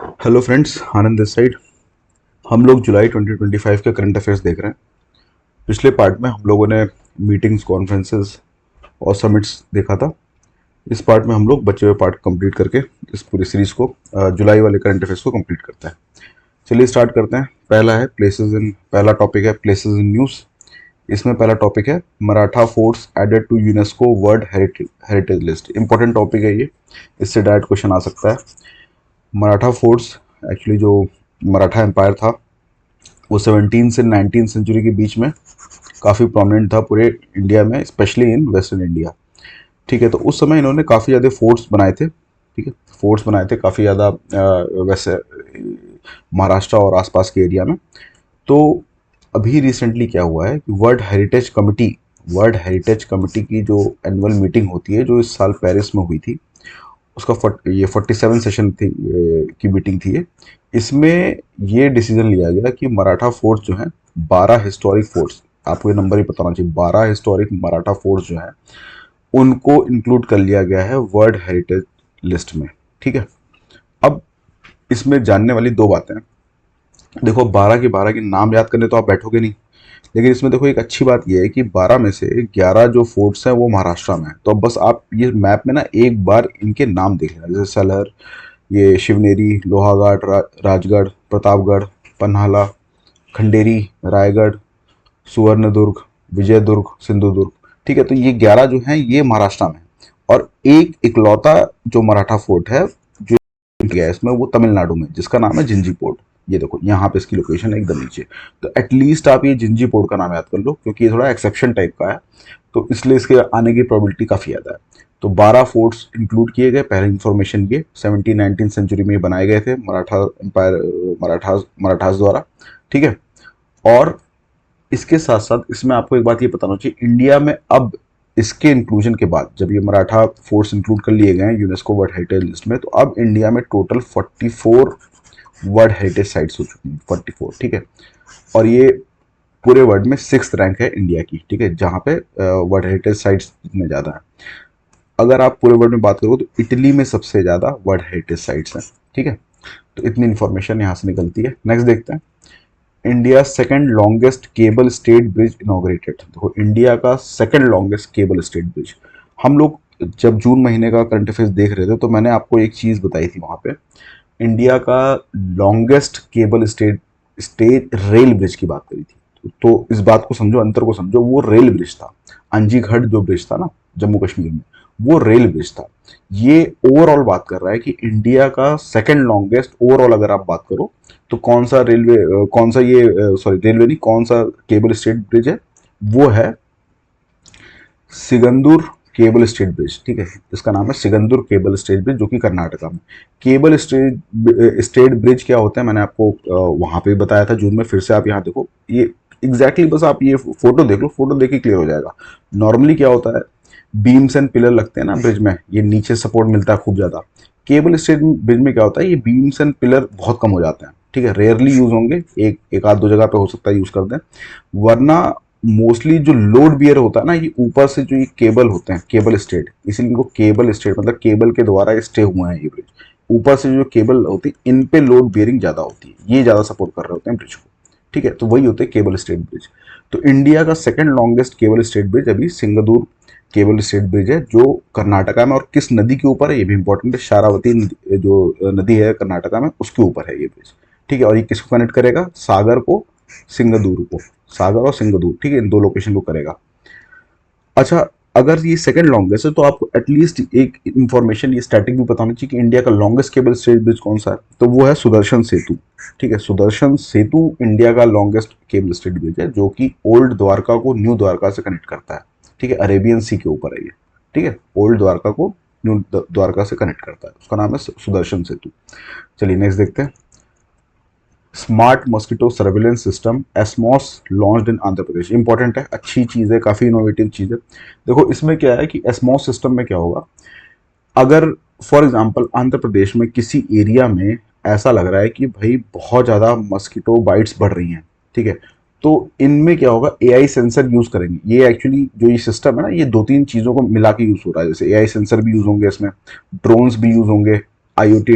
Hello friends, Anand this side. हम लोग जुलाई 2025 के करंट अफेयर्स देख रहे हैं। पिछले पार्ट में हम लोगों ने मीटिंग्स, कॉन्फ्रेंसेस और समिट्स देखा था। इस पार्ट में हम लोग बचे हुए पार्ट कंप्लीट करके इस पूरी सीरीज को जुलाई वाले करंट अफेयर्स को कंप्लीट करते हैं। चलिए स्टार्ट करते हैं। पहला टॉपिक है प्लेसेस इन न्यूज़। इसमें पहला टॉपिक है Maratha forts added to UNESCO world heritage list. Important topic है ये, इससे डायरेक्ट क्वेश्चन आ सकता है। मराठा फोर्ट्स एक्चुअली जो मराठा एम्पायर था वो 17 से 19 सेंचुरी के बीच में काफ़ी प्रोमिनेंट था पूरे इंडिया में, स्पेशली इन वेस्टर्न इंडिया। ठीक है, तो उस समय इन्होंने काफ़ी ज़्यादा फोर्ट्स बनाए थे। ठीक है, फोर्ट्स बनाए थे काफ़ी ज़्यादा वैसे महाराष्ट्र और आसपास के एरिया में। तो अभी रिसेंटली क्या हुआ है कि वर्ल्ड हेरिटेज कमिटी की जो एनुअल मीटिंग होती है, जो इस साल पेरिस में हुई थी, उसका 47 सेशन थी की मीटिंग थी ये। इसमें ये डिसीजन लिया गया कि मराठा फोर्स जो है, 12 हिस्टोरिक फोर्स, आपको ये नंबर ही पता होना चाहिए, 12 हिस्टोरिक मराठा फोर्स जो है उनको इंक्लूड कर लिया गया है वर्ल्ड हेरिटेज लिस्ट में। ठीक है, अब इसमें जानने वाली दो बातें हैं। देखो, 12 के 12 के नाम याद करने तो आप बैठोगे नहीं, लेकिन इसमें देखो एक अच्छी बात यह है कि 12 में से 11 जो फोर्ट्स हैं वो महाराष्ट्र में है। तो अब बस आप ये मैप में ना एक बार इनके नाम देख लेना, जैसे सलहर, ये शिवनेरी, लोहाघाट, राजगढ़, प्रतापगढ़, पन्हाला, खंडेरी, रायगढ़, सुवर्णदुर्ग, विजयदुर्ग, सिंधुदुर्ग। ठीक है, तो ये 11 जो हैं ये महाराष्ट्र में है। और एक इकलौता जो मराठा फोर्ट है जो गया है इसमें, वो तमिलनाडु में, जिसका नाम है जिंजी पोर्ट। ये देखो यहाँ पे इसकी लोकेशन है एकदम नीचे। तो एटलीस्ट आप ये जिंजी पोर्ट का नाम याद कर लो, क्योंकि ये थोड़ा एक्सेप्शन टाइप का है, तो इसलिए इसके आने की प्रोबेबिलिटी काफ़ी ज़्यादा है। तो 12 फोर्ट्स इंक्लूड किए गए। पहले इन्फॉर्मेशन ये 17-19 सेंचुरी में बनाए गए थे मराठा एम्पायर, मराठास द्वारा। ठीक है, और इसके साथ साथ इसमें आपको एक बात ये बताना चाहिए, इंडिया में अब इसके इंक्लूजन के बाद, जब ये मराठा फोर्स इंक्लूड कर लिए गए हैं यूनेस्को वर्ल्ड हेरिटेज लिस्ट में, तो अब इंडिया में टोटल 44 वर्ल्ड हेरिटेज साइट्स हो चुकी हैं, 44। ठीक है, और ये पूरे वर्ल्ड में 6th रैंक है इंडिया की। ठीक है, जहाँ पे वर्ल्ड हेरिटेज साइट्स इतने ज़्यादा हैं। अगर आप पूरे वर्ल्ड में बात करोगे तो इटली में सबसे ज़्यादा वर्ल्ड हेरिटेज साइट्स हैं। ठीक है, तो इतनी इन्फॉर्मेशन यहाँ से निकलती है। नेक्स्ट देखते हैं, India second longest cable stayed bridge inaugurated. तो इंडिया का second longest cable stayed bridge, हम लोग जब जून महीने का करंट अफेयर्स देख रहे थे तो मैंने आपको एक चीज़ बताई थी वहाँ पे, इंडिया का longest cable stayed rail bridge की बात करी थी। तो इस बात को समझो, अंतर को समझो, वो रेल ब्रिज था। अंजीघट जो ब्रिज था ना जम्मू कश्मीर में, वो रेल ब्रिज था। ये ओवरऑल बात कर रहा है कि इंडिया का सेकंड लॉन्गेस्ट ओवरऑल अगर आप बात करो तो कौन सा रेलवे, कौन सा ये, सॉरी रेलवे नहीं, कौन सा केबल स्टेट ब्रिज है, वो है सिगंदूर केबल स्टेट ब्रिज। ठीक है, इसका नाम है सिगंदूर केबल स्टेट ब्रिज, जो कि कर्नाटका में। केबल स्टेट ब्रिज क्या होता है मैंने आपको वहां पे बताया था जून में। फिर से आप यहाँ देखो, ये एग्जैक्टली बस आप ये फोटो देख लो, फोटो देख के क्लियर हो जाएगा। नॉर्मली क्या होता है, बीम्स एंड पिलर लगते हैं ना ब्रिज में, ये नीचे सपोर्ट मिलता है खूब ज्यादा। केबल स्टेट ब्रिज में क्या होता है, ये बीम्स एंड पिलर बहुत कम हो जाते हैं। ठीक है, रेयरली यूज होंगे, एक आध दो जगह पे हो सकता है यूज कर दें, वरना मोस्टली जो लोड बियर होता है ना, ये ऊपर से जो ये केबल होते हैं, केबल स्टेट, इसीलिए इनको केबल स्टेट, मतलब केबल के द्वारा स्टे हुए हैं ये ब्रिज। ऊपर से जो केबल होती है इन पे लोड बियरिंग ज्यादा होती है, ये ज्यादा सपोर्ट कर रहे होते हैं ब्रिज को। ठीक है, तो वही होते हैं केबल स्टेट ब्रिज। तो इंडिया का second longest cable stayed bridge अभी सिंगदूर केबल स्टेट ब्रिज है, जो कर्नाटका में, और किस नदी के ऊपर है ये भी इंपॉर्टेंट है, शारावती जो नदी है कर्नाटका में, उसके ऊपर है ये ब्रिज। ठीक है, और ये किसको कनेक्ट करेगा, सागर को, सिंगदूर को, सागर और सिंगदूर। ठीक है, इन दो लोकेशन को करेगा। अच्छा, अगर ये सेकंड लॉन्गेस्ट है तो आपको एटलीस्ट एक इंफॉर्मेशन, ये स्टैटिक भी पता होनी चाहिए कि इंडिया का लॉन्गेस्ट केबल स्टेट ब्रिज कौन सा है, तो वो है सुदर्शन सेतु। ठीक है, सुदर्शन सेतु इंडिया का लॉन्गेस्ट केबल स्टेट ब्रिज है, जो कि ओल्ड द्वारका को न्यू द्वारका से कनेक्ट करता है। ठीक है, अरेबियन सी के ऊपर है ये। ठीक है, ओल्ड द्वारका को न्यू द्वारका से कनेक्ट करता है, उसका नाम है सुदर्शन सेतु। चलिए नेक्स्ट देखते हैं, smart mosquito surveillance system SMoSS launched in Andhra Pradesh. Important है, अच्छी चीज़ है, काफ़ी इनोवेटिव चीज़ है। देखो इसमें क्या है कि एसमॉस सिस्टम में क्या होगा, अगर फॉर एग्जांपल आंध्र प्रदेश में किसी एरिया में ऐसा लग रहा है कि भाई बहुत ज़्यादा मस्किटो बाइट्स बढ़ रही हैं, ठीक है, तो इनमें क्या होगा, एआई सेंसर यूज़ करेंगे। ये एक्चुअली जो ये सिस्टम है ना, ये दो तीन चीज़ों को मिला के यूज़ हो रहा है। जैसे एआई सेंसर भी यूज़ होंगे इसमें, ड्रोन्स भी यूज़ होंगे, IoT,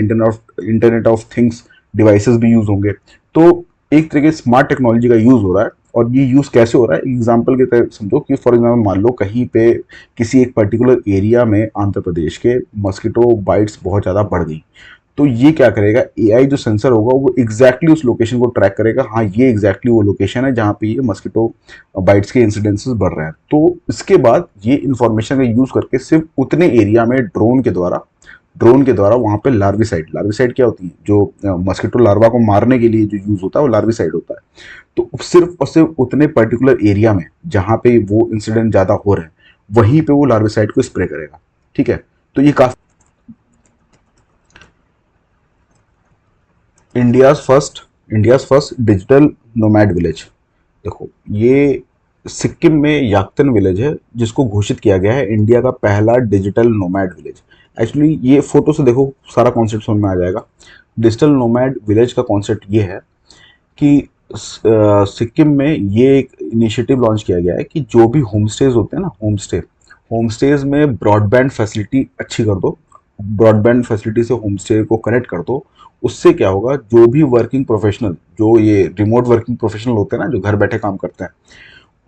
internet of things devices भी यूज होंगे। तो एक तरीके से स्मार्ट टेक्नोलॉजी का यूज हो रहा है। और ये यूज कैसे हो रहा है, एग्जाम्पल के तहत समझो कि फॉर एग्जाम्पल मान लो कहीं पे किसी एक पर्टिकुलर एरिया में आंध्र प्रदेश के मस्किटो बाइट्स बहुत ज़्यादा बढ़ गई। तो ये क्या करेगा, AI जो सेंसर होगा वो एग्जैक्टली उस लोकेशन को ट्रैक करेगा, हाँ ये एग्जैक्टली वो लोकेशन है जहाँ पे ये मस्किटो बाइट्स के इंसिडेंसेस बढ़ रहे हैं। तो इसके बाद ये इंफॉर्मेशन का यूज करके सिर्फ उतने एरिया में ड्रोन के द्वारा वहां पे लार्विसाइड क्या होती है, जो मस्किटो लार्वा को मारने के लिए जो यूज होता है वो लार्विसाइड होता है। तो सिर्फ और सिर्फ उतने पर्टिकुलर एरिया में जहां पे वो इंसिडेंट ज्यादा हो रहे हैं वहीं पे वो लार्विसाइड को स्प्रे करेगा। ठीक है, तो ये काफी India's first digital nomad village. देखो ये सिक्किम में याक्तन विलेज है जिसको घोषित किया गया है इंडिया का पहला डिजिटल नोमैड विलेज। एक्चुअली ये फोटो से देखो सारा कॉन्सेप्ट समझ में आ जाएगा। डिजिटल नोमैड विलेज का कॉन्सेप्ट ये है कि सिक्किम में ये एक इनिशिएटिव लॉन्च किया गया है कि जो भी होम स्टेज होते हैं ना, होम स्टेज में ब्रॉडबैंड फैसिलिटी अच्छी कर दो, ब्रॉडबैंड फैसिलिटी से होम स्टे को कनेक्ट कर दो। उससे क्या होगा, जो भी वर्किंग प्रोफेशनल, जो ये रिमोट वर्किंग प्रोफेशनल होते हैं ना, जो घर बैठे काम करते हैं,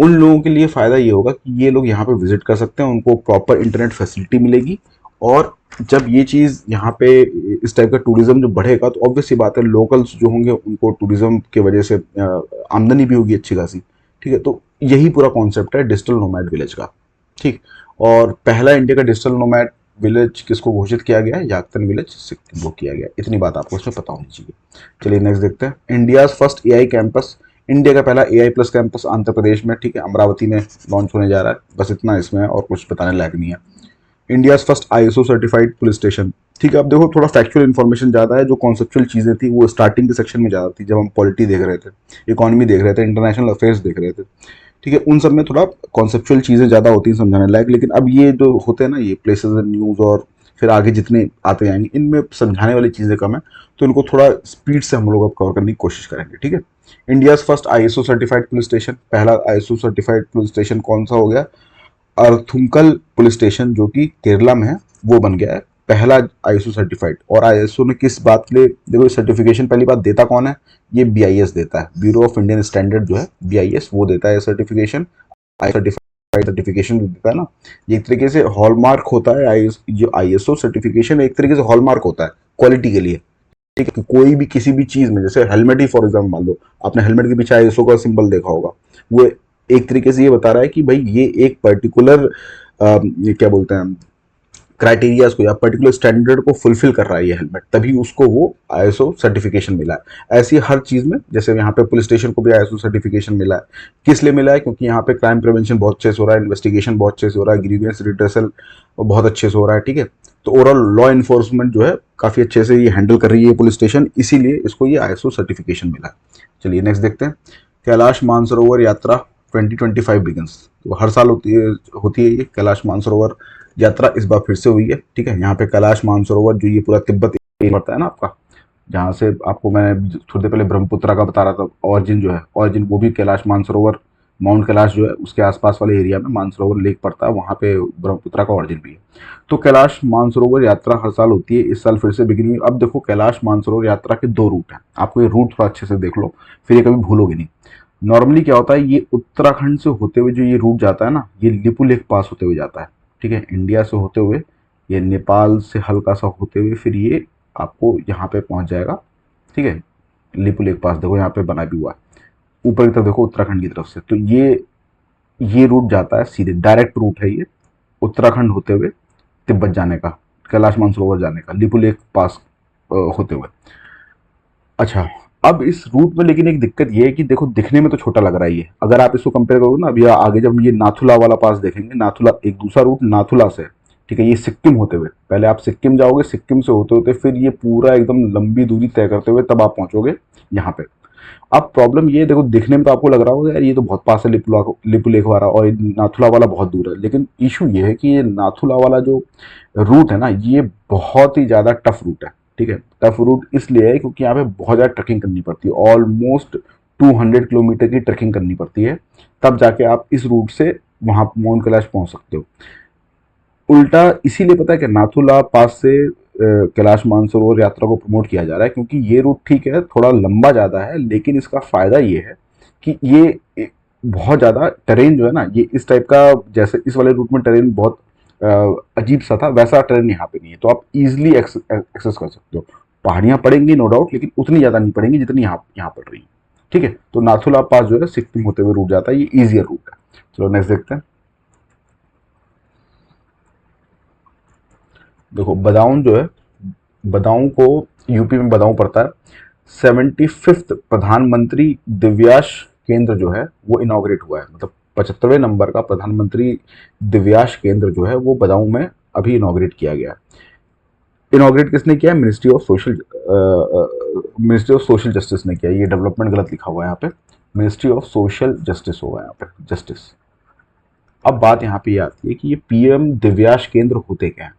उन लोगों के लिए फ़ायदा ये होगा कि ये लोग यहाँ पे विजिट कर सकते हैं, उनको प्रॉपर इंटरनेट फैसिलिटी मिलेगी। और जब ये चीज़ यहाँ पे इस टाइप का टूरिज्म जो बढ़ेगा तो ऑब्वियस सी बात है लोकल्स जो होंगे उनको टूरिज्म की वजह से आमदनी भी होगी अच्छी खासी। ठीक है, तो यही पूरा कॉन्सेप्ट है डिजिटल नोमैड विलेज का। ठीक, और पहला इंडिया का डिजिटल नोमैड विलेज किसको घोषित किया गया है, याक्तन विलेज सिक्किम को किया गया। इतनी बात आपको इसमें पता होनी चाहिए। चलिए नेक्स्ट देखते हैं। India's first AI campus, India का पहला AI plus campus Andhra Pradesh में, ठीक है, अमरावती में लॉन्च होने जा रहा है। बस इतना इसमें है और कुछ बताने लायक नहीं है। India's first ISO certified police station. ठीक है, अब देखो थोड़ा फैक्चुअल इन्फॉर्मेशन ज़्यादा है, जो कॉन्सेप्चुअल चीज़ें थी वो स्टार्टिंग के सेक्शन में ज़्यादा थी, जब हम पॉलिटी देख रहे थे, इकोनॉमी देख रहे थे, इंटरनेशनल अफेयर्स देख रहे थे। ठीक है, उन सब में थोड़ा कॉन्सेप्चुअल चीज़ें ज़्यादा होती हैं समझाने लायक। लेकिन अब ये जो होते हैं ना, ये प्लेसेस एंड न्यूज़ और फिर आगे जितने आते जाएंगे इनमें समझाने वाली चीज़ें कम है, तो इनको थोड़ा स्पीड से हम लोग अब कवर करने की कोशिश करेंगे। ठीक है, India's first ISO certified police station, पहला ISO सर्टिफाइड पुलिस स्टेशन कौन सा हो गया, अर्थुमकल पुलिस स्टेशन जो कि केरला में है, वो बन गया है पहला ISO सर्टिफाइड। और ISO ने किस बात के लिए, देखो सर्टिफिकेशन पहली बात देता कौन है, ये BIS देता है, ब्यूरो ऑफ इंडियन स्टैंडर्ड जो है BIS, वो देता है सर्टिफिकेशन। सर्टिफिकेशन देता है ना, ये एक तरीके से हॉलमार्क होता है। जो ISO सर्टिफिकेशन एक तरीके से हॉलमार्क होता है क्वालिटी के लिए। ठीक है, कि कोई भी किसी भी चीज में, जैसे हेलमेट ही फॉर एग्जाम्पल मान लो, आपने हेलमेट के पीछे ISO का सिंबल देखा होगा, वो एक तरीके से ये बता रहा है कि भाई ये एक पर्टिकुलर ये क्या बोलते हैं क्राइटेरियाज को या पर्टिकुलर स्टैंडर्ड को फुलफिल कर रहा है ये हेलमेट, तभी उसको वो ISO सर्टिफिकेशन मिला है। ऐसी हर चीज़ में, जैसे यहाँ पे पुलिस स्टेशन को भी ISO सर्टिफिकेशन मिला है। किस लिए मिला है, क्योंकि यहाँ पे क्राइम प्रिवेंशन बहुत अच्छे से हो रहा है, इन्वेस्टिगेशन बहुत अच्छे से हो रहा है, ग्रीवियंस रिड्रेसल बहुत अच्छे से हो रहा है। ठीक है, तो ओवरऑल लॉ इन्फोर्समेंट जो है काफ़ी अच्छे से ये हैंडल कर रही है पुलिस स्टेशन, इसीलिए इसको ये ISO सर्टिफिकेशन मिला है। चलिए नेक्स्ट देखते हैं। कैलाश मानसरोवर यात्रा 2025 बिगिंस। तो हर साल होती है ये कैलाश मानसरोवर यात्रा, इस बार फिर से हुई है। ठीक है, यहाँ पे कैलाश मानसरोवर जो ये पूरा तिब्बत पड़ता है ना आपका, जहाँ से आपको मैं थोड़ी देर पहले ब्रह्मपुत्रा का बता रहा था, ऑरिजिन जो है, ऑरिजिन वो भी कैलाश मानसरोवर, माउंट कैलाश जो है उसके आसपास वाले एरिया में मानसरोवर लेक पड़ता है, वहाँ पे ब्रह्मपुत्रा का ऑरिजिन भी है। तो कैलाश मानसरोवर यात्रा हर साल होती है, इस साल फिर से बिगिन हुई। अब देखो कैलाश मानसरोवर यात्रा के 2 रूट हैं, आपको ये रूट थोड़ा अच्छे से देख लो, फिर ये कभी भूलोगे नहीं। नॉर्मली क्या होता है, ये उत्तराखंड से होते हुए जो ये रूट जाता है ना, ये लिपुलेख पास होते हुए जाता है। ठीक है, इंडिया से होते हुए, ये नेपाल से हल्का सा होते हुए फिर ये आपको यहाँ पे पहुँच जाएगा। ठीक है, लिपुलेख पास देखो यहाँ पे बना भी हुआ है, ऊपर की तरफ देखो उत्तराखंड की तरफ से। तो ये रूट जाता है सीधे, डायरेक्ट रूट है ये उत्तराखंड होते हुए तिब्बत जाने का, कैलाश मानसरोवर जाने का, लिपुलेख पास होते हुए। अच्छा, अब इस रूट में लेकिन एक दिक्कत ये है कि देखो दिखने में तो छोटा लग रहा है ये, अगर आप इसको कंपेयर करोगे ना, अभी आगे जब हम ये नाथुला वाला पास देखेंगे, नाथुला एक दूसरा रूट नाथुला से, ठीक है, ये सिक्किम होते हुए, पहले आप सिक्किम जाओगे, सिक्किम से होते होते फिर ये पूरा एकदम लंबी दूरी तय करते हुए तब आप पहुंचोगे यहाँ पे। अब प्रॉब्लम ये देखो, दिखने में तो आपको लग रहा होगा यार ये तो बहुत पास है लिपुलेख वाला, और नाथुला वाला बहुत दूर है, लेकिन इशू ये है कि ये नाथुला वाला जो रूट है ना, ये बहुत ही ज़्यादा टफ रूट है। ठीक है, टफ रूट इसलिए है क्योंकि यहाँ पे बहुत ज़्यादा ट्रैकिंग करनी पड़ती है, ऑलमोस्ट 200 किलोमीटर की ट्रैकिंग करनी पड़ती है, तब जाके आप इस रूट से वहाँ माउंट कैलाश पहुँच सकते हो। उल्टा इसीलिए पता है कि नाथुला पास से कैलाश मानसरोवर यात्रा को प्रमोट किया जा रहा है, क्योंकि ये रूट ठीक है थोड़ा लंबा ज़्यादा है, लेकिन इसका फ़ायदा ये है कि ये बहुत ज़्यादा टेरेन जो है ना, ये इस टाइप का, जैसे इस वाले रूट में टेरेन बहुत अजीब सा था, वैसा टेरेन यहाँ पे नहीं है, तो आप इजीली एक्सेस कर सकते हो। पहाड़ियाँ पड़ेंगी नो डाउट, लेकिन उतनी ज़्यादा नहीं पड़ेंगी जितनी यहाँ यहाँ पड़ रही है। ठीक है, तो नाथुला पास जो है सिक्किम होते हुए रूट जाता है, ये ईजियर रूट है। चलो नेक्स्ट देखते हैं। देखो बदाऊं जो है, बदाऊं को यूपी में बदाऊं पड़ता है। 75th प्रधानमंत्री दिव्यास केंद्र जो है वो इनॉग्रेट हुआ है, मतलब 75वें नंबर का प्रधानमंत्री दिव्यास केंद्र जो है वो बदाऊं में अभी इनॉग्रेट किया गया है। इनॉग्रेट किसने किया है? मिनिस्ट्री ऑफ सोशल जस्टिस ने किया। ये डेवलपमेंट गलत लिखा हुआ है यहाँ पे, मिनिस्ट्री ऑफ सोशल जस्टिस होगा यहाँ पे, जस्टिस। अब बात यहाँ पे ये आती है कि ये पीएम दिव्यास केंद्र होते क्या हैं,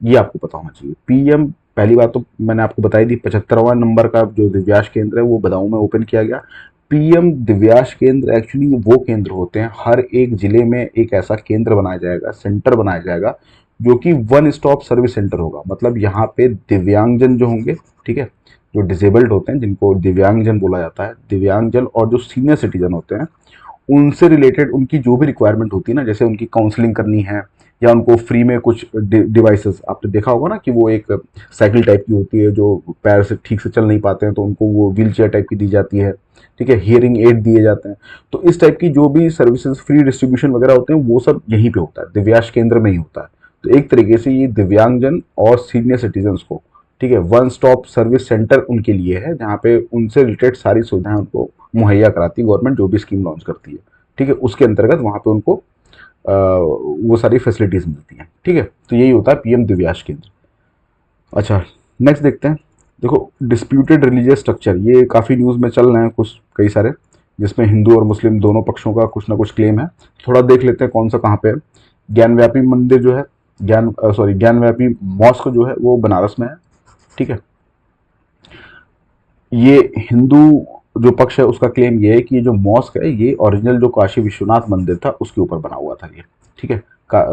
ये आपको पता होना चाहिए। पीएम, पहली बात तो मैंने आपको बताई थी, 75वां नंबर का जो दिव्यास केंद्र है वो बदाऊं में ओपन किया गया। पीएम दिव्यास केंद्र एक्चुअली वो केंद्र होते हैं, हर एक जिले में एक ऐसा केंद्र बनाया जाएगा, सेंटर बनाया जाएगा, जो कि वन स्टॉप सर्विस सेंटर होगा। मतलब यहाँ पे दिव्यांगजन जो होंगे, ठीक है, जो डिसेबल्ड होते हैं जिनको दिव्यांगजन बोला जाता है, दिव्यांगजन और जो सीनियर सिटीजन होते हैं, उनसे रिलेटेड उनकी जो भी रिक्वायरमेंट होती है ना, जैसे उनकी काउंसलिंग करनी है, या उनको फ्री में कुछ डिवाइसेस, आपने देखा होगा ना कि वो एक साइकिल टाइप की होती है, जो पैर से ठीक से चल नहीं पाते हैं तो उनको वो व्हील चेयर टाइप की दी जाती है, ठीक है, हियरिंग एड दिए जाते हैं। तो इस टाइप की जो भी सर्विसेज, फ्री डिस्ट्रीब्यूशन वगैरह होते हैं, वो सब यहीं पे होता है, दिव्यांश केंद्र में ही होता है। तो एक तरीके से ये दिव्यांगजन और सीनियर सिटीजन को, ठीक है, वन स्टॉप सर्विस सेंटर उनके लिए है, जहाँ पे उनसे रिलेटेड सारी सुविधाएं उनको मुहैया कराती है गवर्नमेंट, जो भी स्कीम लॉन्च करती है। ठीक है, उसके अंतर्गत वहाँ पे उनको वो सारी फैसिलिटीज मिलती हैं। ठीक है, तो यही होता है पीएम दिव्यांश केंद्र। अच्छा, नेक्स्ट देखते हैं। देखो डिस्प्यूटेड रिलीजियस स्ट्रक्चर, ये काफ़ी न्यूज़ में चल रहे हैं कुछ, कई सारे, जिसमें हिंदू और मुस्लिम दोनों पक्षों का कुछ ना कुछ क्लेम है। थोड़ा देख लेते हैं कौन सा कहाँ पे है। ज्ञानव्यापी मंदिर जो है, ज्ञानव्यापी मॉस्क जो है वो बनारस में है। ठीक है, ये हिंदू जो पक्ष है उसका क्लेम ये है कि ये जो मॉस्क है ये ओरिजिनल जो काशी विश्वनाथ मंदिर था उसके ऊपर बना हुआ था ये। ठीक है,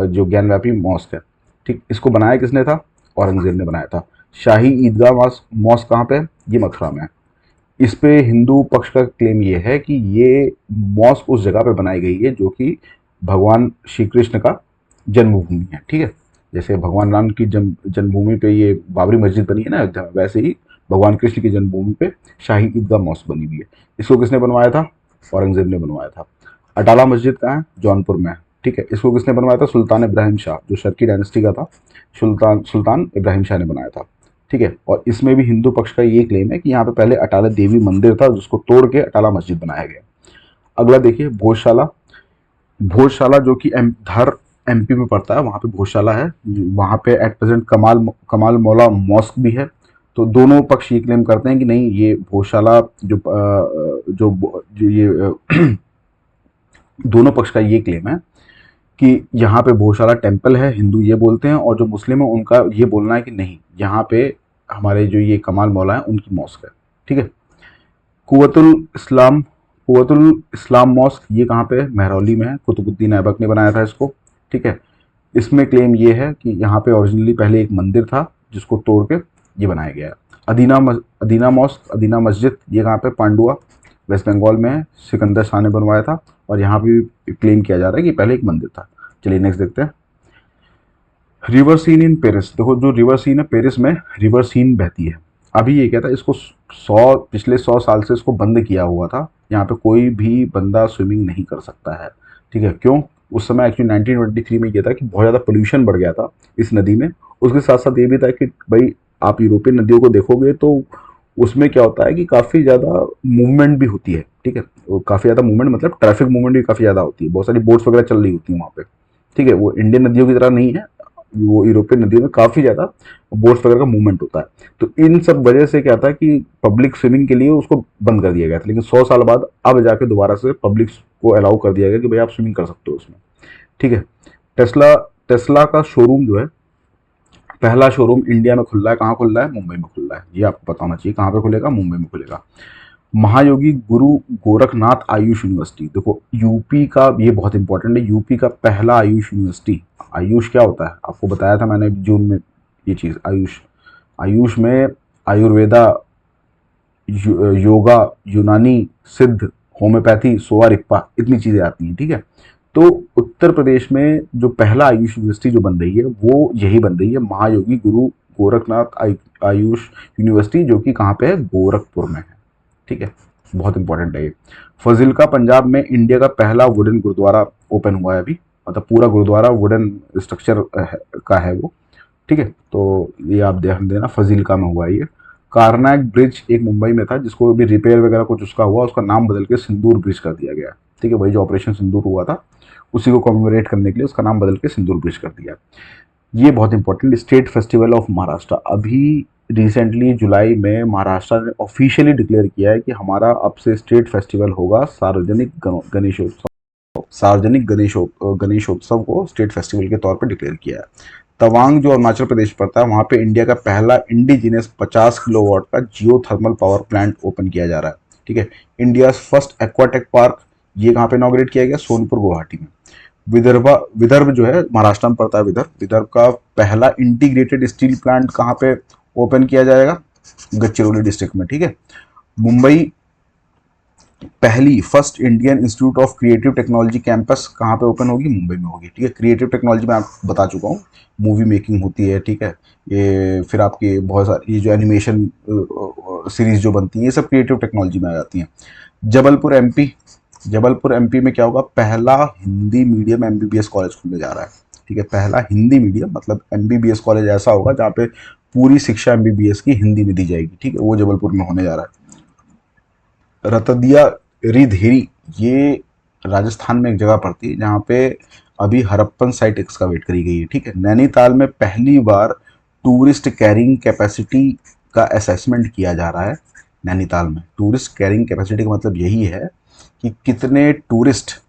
जो ज्ञानव्यापी मॉस्क है, ठीक, इसको बनाया किसने था? औरंगजेब ने बनाया था। शाही ईदगाह मॉस्क कहाँ पे है? ये मथुरा में है। इस पे हिंदू पक्ष का क्लेम ये है कि ये मॉस्क उस जगह पे बनाई गई है जो कि भगवान श्री कृष्ण का जन्मभूमि है। ठीक है, जैसे भगवान राम की जन्मभूमि पे ये बाबरी मस्जिद बनी है ना अयोध्या में, वैसे ही भगवान कृष्ण की जन्मभूमि पे शाही ईदगाह मॉस्क बनी हुई है। इसको किसने बनवाया था? औरंगजेब ने बनवाया था। अटाला मस्जिद कहाँ है? जौनपुर में है। ठीक है, इसको किसने बनवाया था? सुल्तान इब्राहिम शाह, जो शर्की डायनेस्टी का था, सुल्तान इब्राहिम शाह ने बनाया था। ठीक है, और इसमें भी हिंदू पक्ष का ये क्लेम है कि यहाँ पे पहले अटाला देवी मंदिर था जिसको तोड़ के अटाला मस्जिद बनाया गया। अगला देखिए, भोजशाला। भोजशाला जो कि धार एमपी में पड़ता है, वहाँ पे भोजशाला है। वहाँ पे एट प्रेजेंट कमाल मौला मॉस्क भी है। तो दोनों पक्ष ये क्लेम करते हैं कि नहीं, ये भोजशाला जो ये दोनों पक्ष का ये क्लेम है कि यहाँ पे भोजशाला टेम्पल है, हिंदू ये बोलते हैं, और जो मुस्लिम है उनका ये बोलना है कि नहीं, यहाँ पे हमारे जो ये कमाल मौला है उनकी मॉस्क है। ठीक है, कुवतुल इस्लाम कुवतुल इस्लाम मॉस्क ये कहाँ पे है? महरौली में है। कुतुबुद्दीन ऐबक ने बनाया था इसको। ठीक है, इसमें क्लेम ये है कि यहाँ पे ओरिजिनली पहले एक मंदिर था जिसको तोड़ के ये बनाया गया है। अदीना मॉस्क, अदीना मस्जिद ये कहाँ पे? पांडुआ, वेस्ट बंगाल में है। सिकंदर शाह ने बनवाया था, और यहाँ भी क्लेम किया जा रहा है कि पहले एक मंदिर था। चलिए नेक्स्ट देखते हैं। River seen in Paris. देखो जो रिवर सीन है पेरिस में, रिवर सीन बहती है। अभी ये क्या था, इसको पिछले 100 साल से इसको बंद किया हुआ था। यहाँ पे कोई भी बंदा स्विमिंग नहीं कर सकता है। ठीक है, क्यों? उस समय एक्चुअली 1923 में ये था कि बहुत ज़्यादा पोल्यूशन बढ़ गया था इस नदी में। उसके साथ साथ ये भी था कि भाई आप यूरोपियन नदियों को देखोगे तो उसमें क्या होता है कि काफ़ी ज़्यादा मूवमेंट भी होती है। ठीक है, काफ़ी ज़्यादा मूवमेंट मतलब ट्रैफिक मूवमेंट भी काफ़ी ज़्यादा होती है, बहुत सारी बोट्स वगैरह चल रही होती हैं वहाँ पे। ठीक है, वो इंडियन नदियों की तरह नहीं है, वो यूरोपियन नदियों में काफ़ी ज़्यादा बोट्स वगैरह का मूवमेंट होता है। तो इन सब वजह से क्या था कि पब्लिक स्विमिंग के लिए उसको बंद कर दिया गया था, लेकिन 100 साल बाद अब जाके दोबारा से पब्लिक को अलाउ कर दिया गया कि भाई आप स्विमिंग कर सकते हो उसमें। ठीक है, टेस्ला टेस्ला का शोरूम जो है, पहला शोरूम इंडिया में खुल रहा है। कहाँ खुल रहा है? मुंबई में खुल रहा है। ये आपको पता होना चाहिए, कहाँ पे खुलेगा? मुंबई में खुलेगा। महायोगी गुरु गोरखनाथ आयुष यूनिवर्सिटी। देखो यूपी का, ये बहुत इंपॉर्टेंट है, यूपी का पहला आयुष यूनिवर्सिटी। आयुष क्या होता है आपको बताया था मैंने जून में, ये चीज़ आयुष, आयुष में आयुर्वेदा, योगा, यूनानी, सिद्ध, होम्योपैथी, सोवा रिप्पा, इतनी चीज़ें आती हैं, ठीक है। तो उत्तर प्रदेश में जो पहला आयुष यूनिवर्सिटी जो बन रही है वो यही बन रही है, महायोगी गुरु गोरखनाथ आयुष यूनिवर्सिटी, जो कि कहाँ पे है, गोरखपुर में है, ठीक है। बहुत इंपॉर्टेंट है ये। फजिल्का पंजाब में इंडिया का पहला वुडन गुरुद्वारा ओपन हुआ है अभी, मतलब पूरा गुरुद्वारा वुडन स्ट्रक्चर का है वो, ठीक है। तो ये आप ध्यान देना, फजीलका में हुआ है ये। कारनाक ब्रिज एक मुंबई में था, जिसको अभी रिपेयर वगैरह कुछ उसका हुआ, उसका नाम बदल के सिंदूर ब्रिज कर दिया गया, ठीक है। वही जो ऑपरेशन सिंदूर हुआ था उसी को कॉमेमोरेट करने के लिए उसका नाम बदल के सिंदूर ब्रिज कर दिया। ये बहुत important, state festival of Maharashtra, अभी रिसेंटली जुलाई में महाराष्ट्र ने ऑफिशियली डिक्लेयर किया है कि हमारा अब से स्टेट फेस्टिवल होगा सार्वजनिक गणेशोत्सव, सार्वजनिक गणेशोत्सव को स्टेट फेस्टिवल के तौर पर डिक्लेयर किया है। तवांग जो अरुणाचल प्रदेश पड़ता है, वहाँ पे इंडिया का पहला इंडिजिनियस 50 किलोवाट का जियो थर्मल पावर प्लांट ओपन किया जा रहा है, ठीक है। इंडिया फर्स्ट एक्वाटेक पार्क, ये कहाँ पे इनॉग्रेट किया गया, सोनपुर गुवाहाटी में। विदर्भ जो है महाराष्ट्र में पड़ता है, विदर्भ का पहला इंटीग्रेटेड स्टील प्लांट कहाँ पे ओपन किया जाएगा, गडचिरोली डिस्ट्रिक्ट में, ठीक है। मुंबई पहली first Indian institute of creative technology campus कहाँ पे ओपन होगी, मुंबई में होगी, ठीक है। क्रिएटिव टेक्नोलॉजी में आपको बता चुका हूँ, मूवी मेकिंग होती है, ठीक है। ये फिर आपके बहुत सारी ये जो एनिमेशन सीरीज जो बनती है, ये सब क्रिएटिव टेक्नोलॉजी में आ जाती हैं। जबलपुर एमपी, जबलपुर एमपी में क्या होगा, पहला हिंदी मीडियम एमबीबीएस कॉलेज खुलने जा रहा है, ठीक है। पहला हिंदी मीडियम मतलब एमबीबीएस कॉलेज ऐसा होगा जहाँ पे पूरी शिक्षा एमबीबीएस की हिंदी में दी जाएगी, ठीक है। वो जबलपुर में होने जा रहा है। रतदिया रिधेरी, ये राजस्थान में एक जगह पड़ती है जहाँ पे अभी हरप्पन साइट एक्सकावेट करी गई है, ठीक है। नैनीताल में पहली बार टूरिस्ट कैरिंग कैपेसिटी का असेसमेंट किया जा रहा है। नैनीताल में टूरिस्ट कैरिंग कैपेसिटी का मतलब यही है कि कितने टूरिस्ट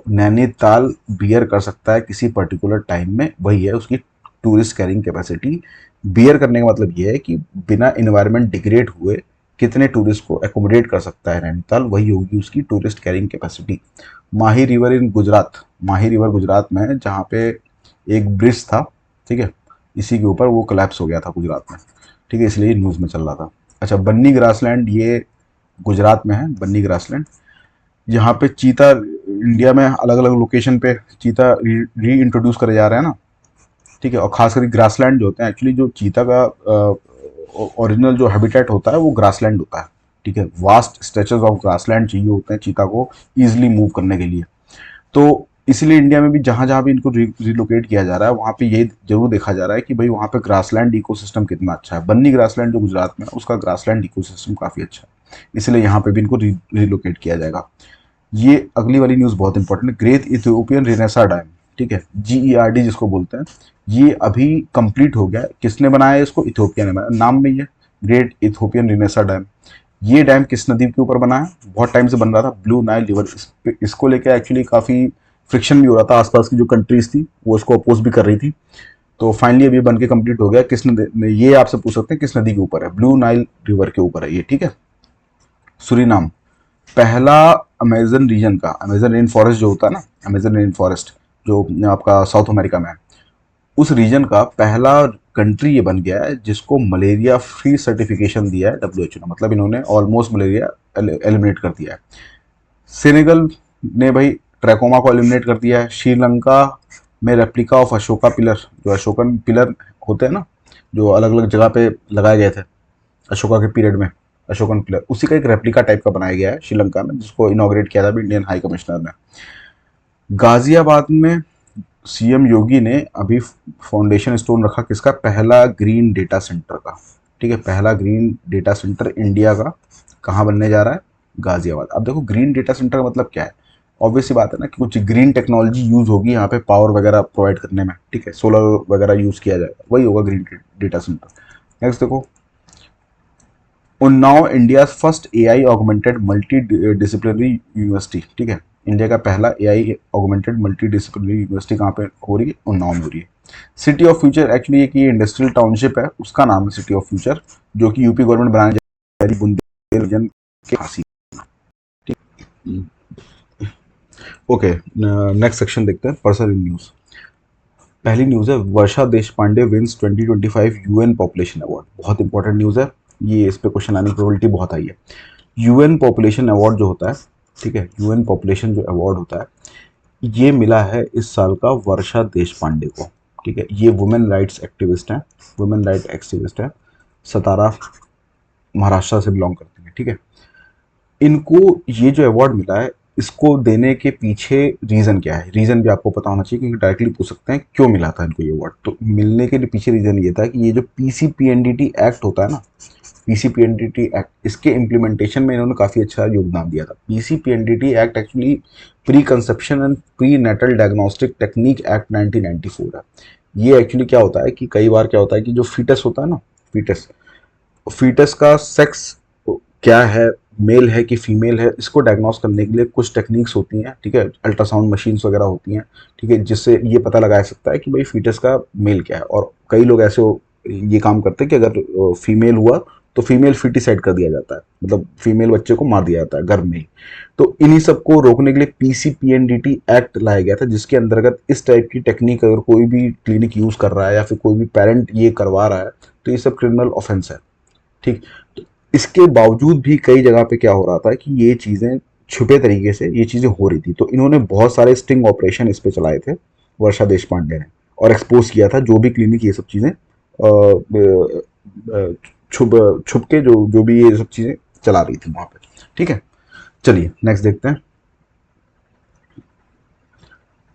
नैनीताल बियर कर सकता है किसी पर्टिकुलर टाइम में, वही है उसकी टूरिस्ट कैरिंग कैपेसिटी। बियर करने का मतलब ये है कि बिना इन्वायरमेंट डिग्रेड हुए कितने टूरिस्ट को एकोमोडेट कर सकता है नैनीताल, वही होगी उसकी tourist carrying capacity. Mahi river in Gujarat, Mahi river Gujarat में है जहाँ पे एक ब्रिज था, ठीक है। इसी के ऊपर वो कोलैप्स हो गया था गुजरात में, ठीक है, इसलिए न्यूज़ में चल रहा था। अच्छा, बन्नी ग्रासलैंड, ये गुजरात में है बन्नी ग्रासलैंड। यहाँ पे चीता इंडिया में अलग अलग लोकेशन पे चीता री इंट्रोड्यूस करे जा रहे हैं ना, ठीक है। और खास करके ग्रासलैंड जो होते हैं, एक्चुअली जो चीता का ओरिजिनल जो हैबिटेट होता है वो ग्रासलैंड होता है, ठीक है। वास्ट स्ट्रेचेस ऑफ ग्रासलैंड चाहिए होते हैं चीता को ईजिली मूव करने के लिए। तो इसलिए इंडिया में भी जहाँ जहाँ भी इनको रिलोकेट किया जा रहा है वहाँ पे ये जरूर देखा जा रहा है कि भाई वहाँ पे ग्रासलैंड इकोसिस्टम कितना अच्छा है। बन्नी ग्रासलैंड जो गुजरात में है उसका ग्रासलैंड इकोसिस्टम काफ़ी अच्छा है, इसलिए यहाँ पे भी इनको रिलोकेट किया जाएगा। ये अगली वाली न्यूज़ बहुत इंपॉर्टेंट है, ग्रेट इथियोपियन रिनेसा डैम, ठीक है, GERD जिसको बोलते हैं, ये अभी कंप्लीट हो गया है। किसने बनाया है इसको, इथियोपिया ने बनाया, नाम में ही है ग्रेट इथियोपियन रिनेसा डैम। ये डैम किस नदी के ऊपर बना है, बहुत टाइम से बन रहा था, ब्लू नाइल रिवर। इसको लेकर एक्चुअली काफ़ी फ्रिक्शन भी हो रहा था, आसपास की जो कंट्रीज थी वो इसको अपोज भी कर रही थी। तो फाइनली अभी बन के कंप्लीट हो गया। किस नदी, ये आपसे पूछ सकते हैं किस नदी के ऊपर है, ब्लू नाइल रिवर के ऊपर है ये, ठीक है। सुरीनाम, पहला अमेजन रीजन का, अमेजन रेन फॉरेस्ट जो होता है ना, अमेजन रेन फॉरेस्ट जो आपका साउथ अमेरिका में है, उस रीजन का पहला कंट्री ये बन गया है जिसको मलेरिया फ्री सर्टिफिकेशन दिया है WHO ने, मतलब इन्होंने ऑलमोस्ट मलेरिया एलिमिनेट कर दिया है। सेनेगल ने भाई ट्रैकोमा को एलिमिनेट कर दिया है। श्रीलंका में रेप्लिका ऑफ अशोका पिलर, जो अशोकन पिलर होते हैं ना जो अलग अलग जगह पे लगाए गए थे अशोका के पीरियड में, अशोकन पिलर, उसी का एक रेप्लिका टाइप का बनाया गया है श्रीलंका में, जिसको इनॉग्रेट किया था इंडियन हाई कमिश्नर ने। गाजियाबाद में CM योगी ने अभी फाउंडेशन स्टोन रखा किसका, पहला ग्रीन डेटा सेंटर का, ठीक है। पहला ग्रीन डेटा सेंटर इंडिया का कहाँ बनने जा रहा है, गाजियाबाद। अब देखो ग्रीन डेटा सेंटर का मतलब क्या है, ऑब्वियस सी बात है ना कि कुछ ग्रीन टेक्नोलॉजी यूज होगी यहाँ पे पावर वगैरह प्रोवाइड करने में, ठीक है, सोलर वगैरह यूज किया जाएगा, वही होगा ग्रीन डेटा सेंटर। नेक्स्ट देखो, Unnao India first AI augmented multi disciplinary university, ठीक है। इंडिया का पहला AI augmented multi disciplinary university कहाँ पे हो रही है, उन्नाव में हो रही है। सिटी ऑफ फ्यूचर, एक्चुअली एक ये इंडस्ट्रियल टाउनशिप है, उसका नाम है सिटी ऑफ फ्यूचर, जो कि यूपी गवर्नमेंट बनाने जा रही है बुंदेलखंड रीजन के हासिल। ओके, नेक्स्ट सेक्शन देखते हैं, पर्सनल न्यूज़। पहली न्यूज़ है, Varsha Deshpande wins 2025 UN population award. बहुत इंपॉर्टेंट न्यूज़ है ये, इस पे क्वेश्चन आने की प्रोबेबिलिटी बहुत हाई है। यूएन पॉपुलेशन अवार्ड जो होता है, ठीक है, यूएन पॉपुलेशन जो अवार्ड होता है, ये मिला है इस साल का वर्षा देशपांडे को। ठीक है, ये वुमेन राइट्स एक्टिविस्ट हैं, वुमेन राइट एक्टिविस्ट हैं, सतारा महाराष्ट्र से बिलोंग करती हैं। ठीक है, इनको ये जो अवार्ड मिला है, इसको देने के पीछे रीज़न क्या है, रीज़न भी आपको पता होना चाहिए, क्योंकि डायरेक्टली पूछ सकते हैं क्यों मिला था इनको ये अवार्ड। तो मिलने के पीछे रीज़न ये था कि ये जो पीसीपीएनडीटी एक्ट होता है ना, पीसीपीएनडीटी एक्ट, इसके इम्प्लीमेंटेशन में इन्होंने काफ़ी अच्छा योगदान दिया था। PCPNDT act actually preconception and prenatal diagnostic technique act 1994 है। ये एक्चुअली क्या होता है कि कई बार क्या होता है कि जो फीटस होता है ना, फीटस फीटस का सेक्स क्या है, मेल है कि फीमेल है, इसको डायग्नोस करने के लिए कुछ टेक्निक्स होती हैं। ठीक है, अल्ट्रासाउंड मशीन्स वगैरह होती हैं। ठीक है, जिससे ये पता लगाया सकता है कि भाई फीटस का मेल क्या है। और कई लोग ऐसे ये काम करते हैं कि अगर फीमेल हुआ तो फीमेल फीटिसाइड कर दिया जाता है, मतलब फीमेल बच्चे को मार दिया जाता है घर में ही। तो इन्हीं सबको रोकने के लिए पीसीपीएनडीटी एक्ट लाया गया था, जिसके अंतर्गत इस टाइप की टेक्निक अगर कोई भी क्लिनिक यूज़ कर रहा है या फिर कोई भी पेरेंट ये करवा रहा है, तो ये सब क्रिमिनल ऑफेंस है। ठीक, तो इसके बावजूद भी कई जगह पे क्या हो रहा था कि ये चीज़ें छुपे तरीके से ये चीज़ें हो रही थी। तो इन्होंने बहुत सारे स्टिंग ऑपरेशन इस पे चलाए थे, वर्षा देशपांडे ने, और एक्सपोज किया था जो भी क्लिनिक ये सब चीज़ें छुप छुप के जो जो भी ये सब चीज़ें चला रही थी वहाँ पे। ठीक है, चलिए नेक्स्ट देखते हैं।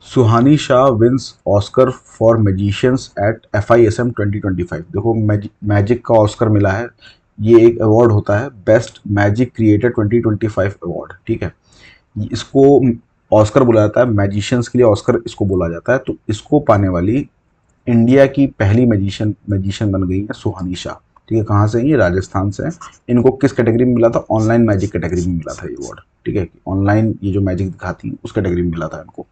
Suhani Shah wins Oscar for magicians at FISM 2025। देखो, मैजिक का ऑस्कर मिला है। ये एक अवार्ड होता है, बेस्ट मैजिक क्रिएटर 2025 अवार्ड। ठीक है, इसको ऑस्कर बोला जाता है, मैजिशियंस के लिए ऑस्कर इसको बोला जाता है। तो इसको पाने वाली इंडिया की पहली मैजिशियन बन गई है सुहानी शाह। ठीक है, कहाँ से है ये? राजस्थान से है। इनको किस कैटेगरी में मिला था? ऑनलाइन मैजिक कैटेगरी में मिला था ये अवार्ड। ठीक है, ऑनलाइन ये जो मैजिक दिखाती है उस कैटेगरी में मिला था इनको।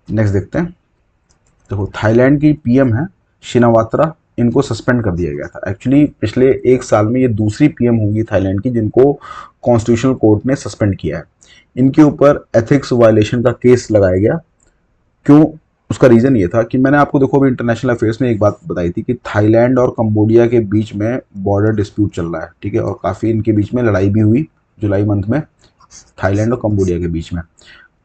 नेक्स्ट देखते हैं। देखो, थाईलैंड की पीएम है शिनावात्रा, इनको सस्पेंड कर दिया गया था। एक्चुअली पिछले एक साल में ये दूसरी पीएम होंगी थाईलैंड की जिनको कॉन्स्टिट्यूशनल कोर्ट ने सस्पेंड किया है। इनके ऊपर एथिक्स वायलेशन का केस लगाया गया। क्यों? उसका रीज़न ये था कि मैंने आपको, देखो, अभी इंटरनेशनल अफेयर्स में एक बात बताई थी कि थाईलैंड और कंबोडिया के बीच में बॉर्डर डिस्प्यूट चल रहा है। ठीक है, और काफ़ी इनके बीच में लड़ाई भी हुई जुलाई मंथ में, थाईलैंड और कंबोडिया के बीच में।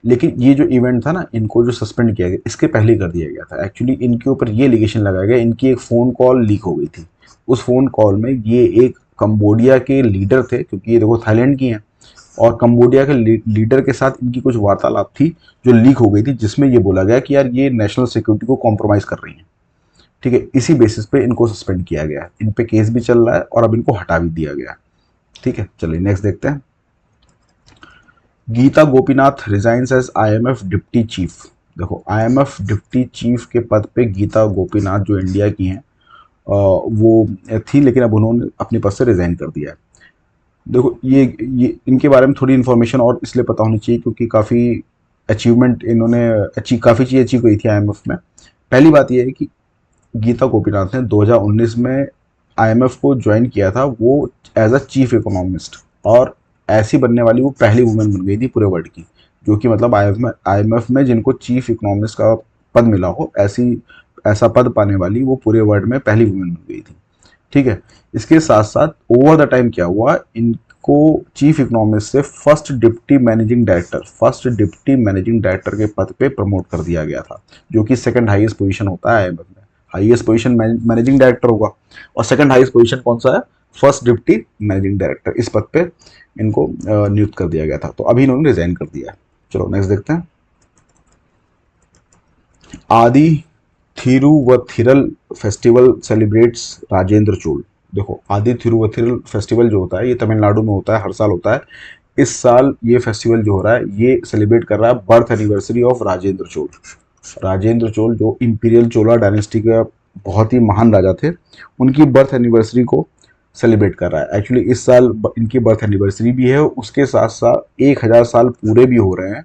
लेकिन ये जो इवेंट था ना, इनको जो सस्पेंड किया गया, इसके पहले ही कर दिया गया था। एक्चुअली इनके ऊपर ये एलिगेशन लगाया गया, इनकी एक फ़ोन कॉल लीक हो गई थी। उस फ़ोन कॉल में ये एक कंबोडिया के लीडर थे, क्योंकि ये देखो थाईलैंड की हैं, और कंबोडिया के लीडर के साथ इनकी कुछ वार्तालाप थी जो लीक हो गई थी, जिसमें ये बोला गया कि यार ये नेशनल सिक्योरिटी को कॉम्प्रोमाइज़ कर रही हैं। ठीक है, इसी बेसिस पे इनको सस्पेंड किया गया है। इन पे केस भी चल रहा है और अब इनको हटा भी दिया गया है। ठीक है, चलिए नेक्स्ट देखते हैं। Gita Gopinath resigns as IMF deputy chief. देखो, IMF डिप्टी चीफ के पद पे गीता गोपीनाथ जो इंडिया की हैं वो थी, लेकिन अब उन्होंने अपने पद से रिजाइन कर दिया है। देखो, ये इनके बारे में थोड़ी इन्फॉर्मेशन और इसलिए पता होनी चाहिए क्योंकि काफ़ी अचीवमेंट इन्होंने काफ़ी चीज़ें अचीव करी थी IMF में। पहली बात यह है कि गीता गोपीनाथ ने 2019 में IMF को ज्वाइन किया था, वो एज अ चीफ इकोनॉमिस्ट, और ऐसी बनने वाली वो पहली वुमेन बन गई थी पूरे वर्ल्ड की, जो कि मतलब IMF में जिनको चीफ इकोनॉमिस्ट का पद मिला हो, ऐसा पद पाने वाली वो पूरे वर्ल्ड में पहली वुमेन बन गई थी। ठीक है, इसके साथ साथ ओवर द टाइम क्या हुआ, इनको चीफ इकोनॉमिस्ट से फर्स्ट डिप्टी मैनेजिंग डायरेक्टर के पद पे प्रमोट कर दिया गया था, जो कि सेकंड हाईएस्ट पोजीशन होता है IMF में। हाईएस्ट पोजीशन मैनेजिंग डायरेक्टर होगा, और सेकंड हाईएस्ट पोजीशन कौन सा है? First deputy managing director. इस पद पे इनको नियुक्त कर दिया गया था, तो अभी इन्होंने रिजाइन कर दिया है। चलो नेक्स्ट देखते हैं। आदि थिरुवथिरल फेस्टिवल सेलिब्रेट्स राजेंद्र चोल। देखो, आदि थिरुवथिरल फेस्टिवल जो होता है ये तमिलनाडु में होता है, हर साल होता है। इस साल ये फेस्टिवल जो हो रहा है ये सेलिब्रेट कर रहा है birth anniversary of Rajendra Chola. Rajendra Chola जो इंपीरियल चोला डायनेस्टी का बहुत ही महान राजा थे, उनकी बर्थ एनिवर्सरी को सेलिब्रेट कर रहा है। एक्चुअली इस साल इनकी बर्थ एनिवर्सरी भी है, उसके साथ साथ 1000 साल पूरे भी हो रहे हैं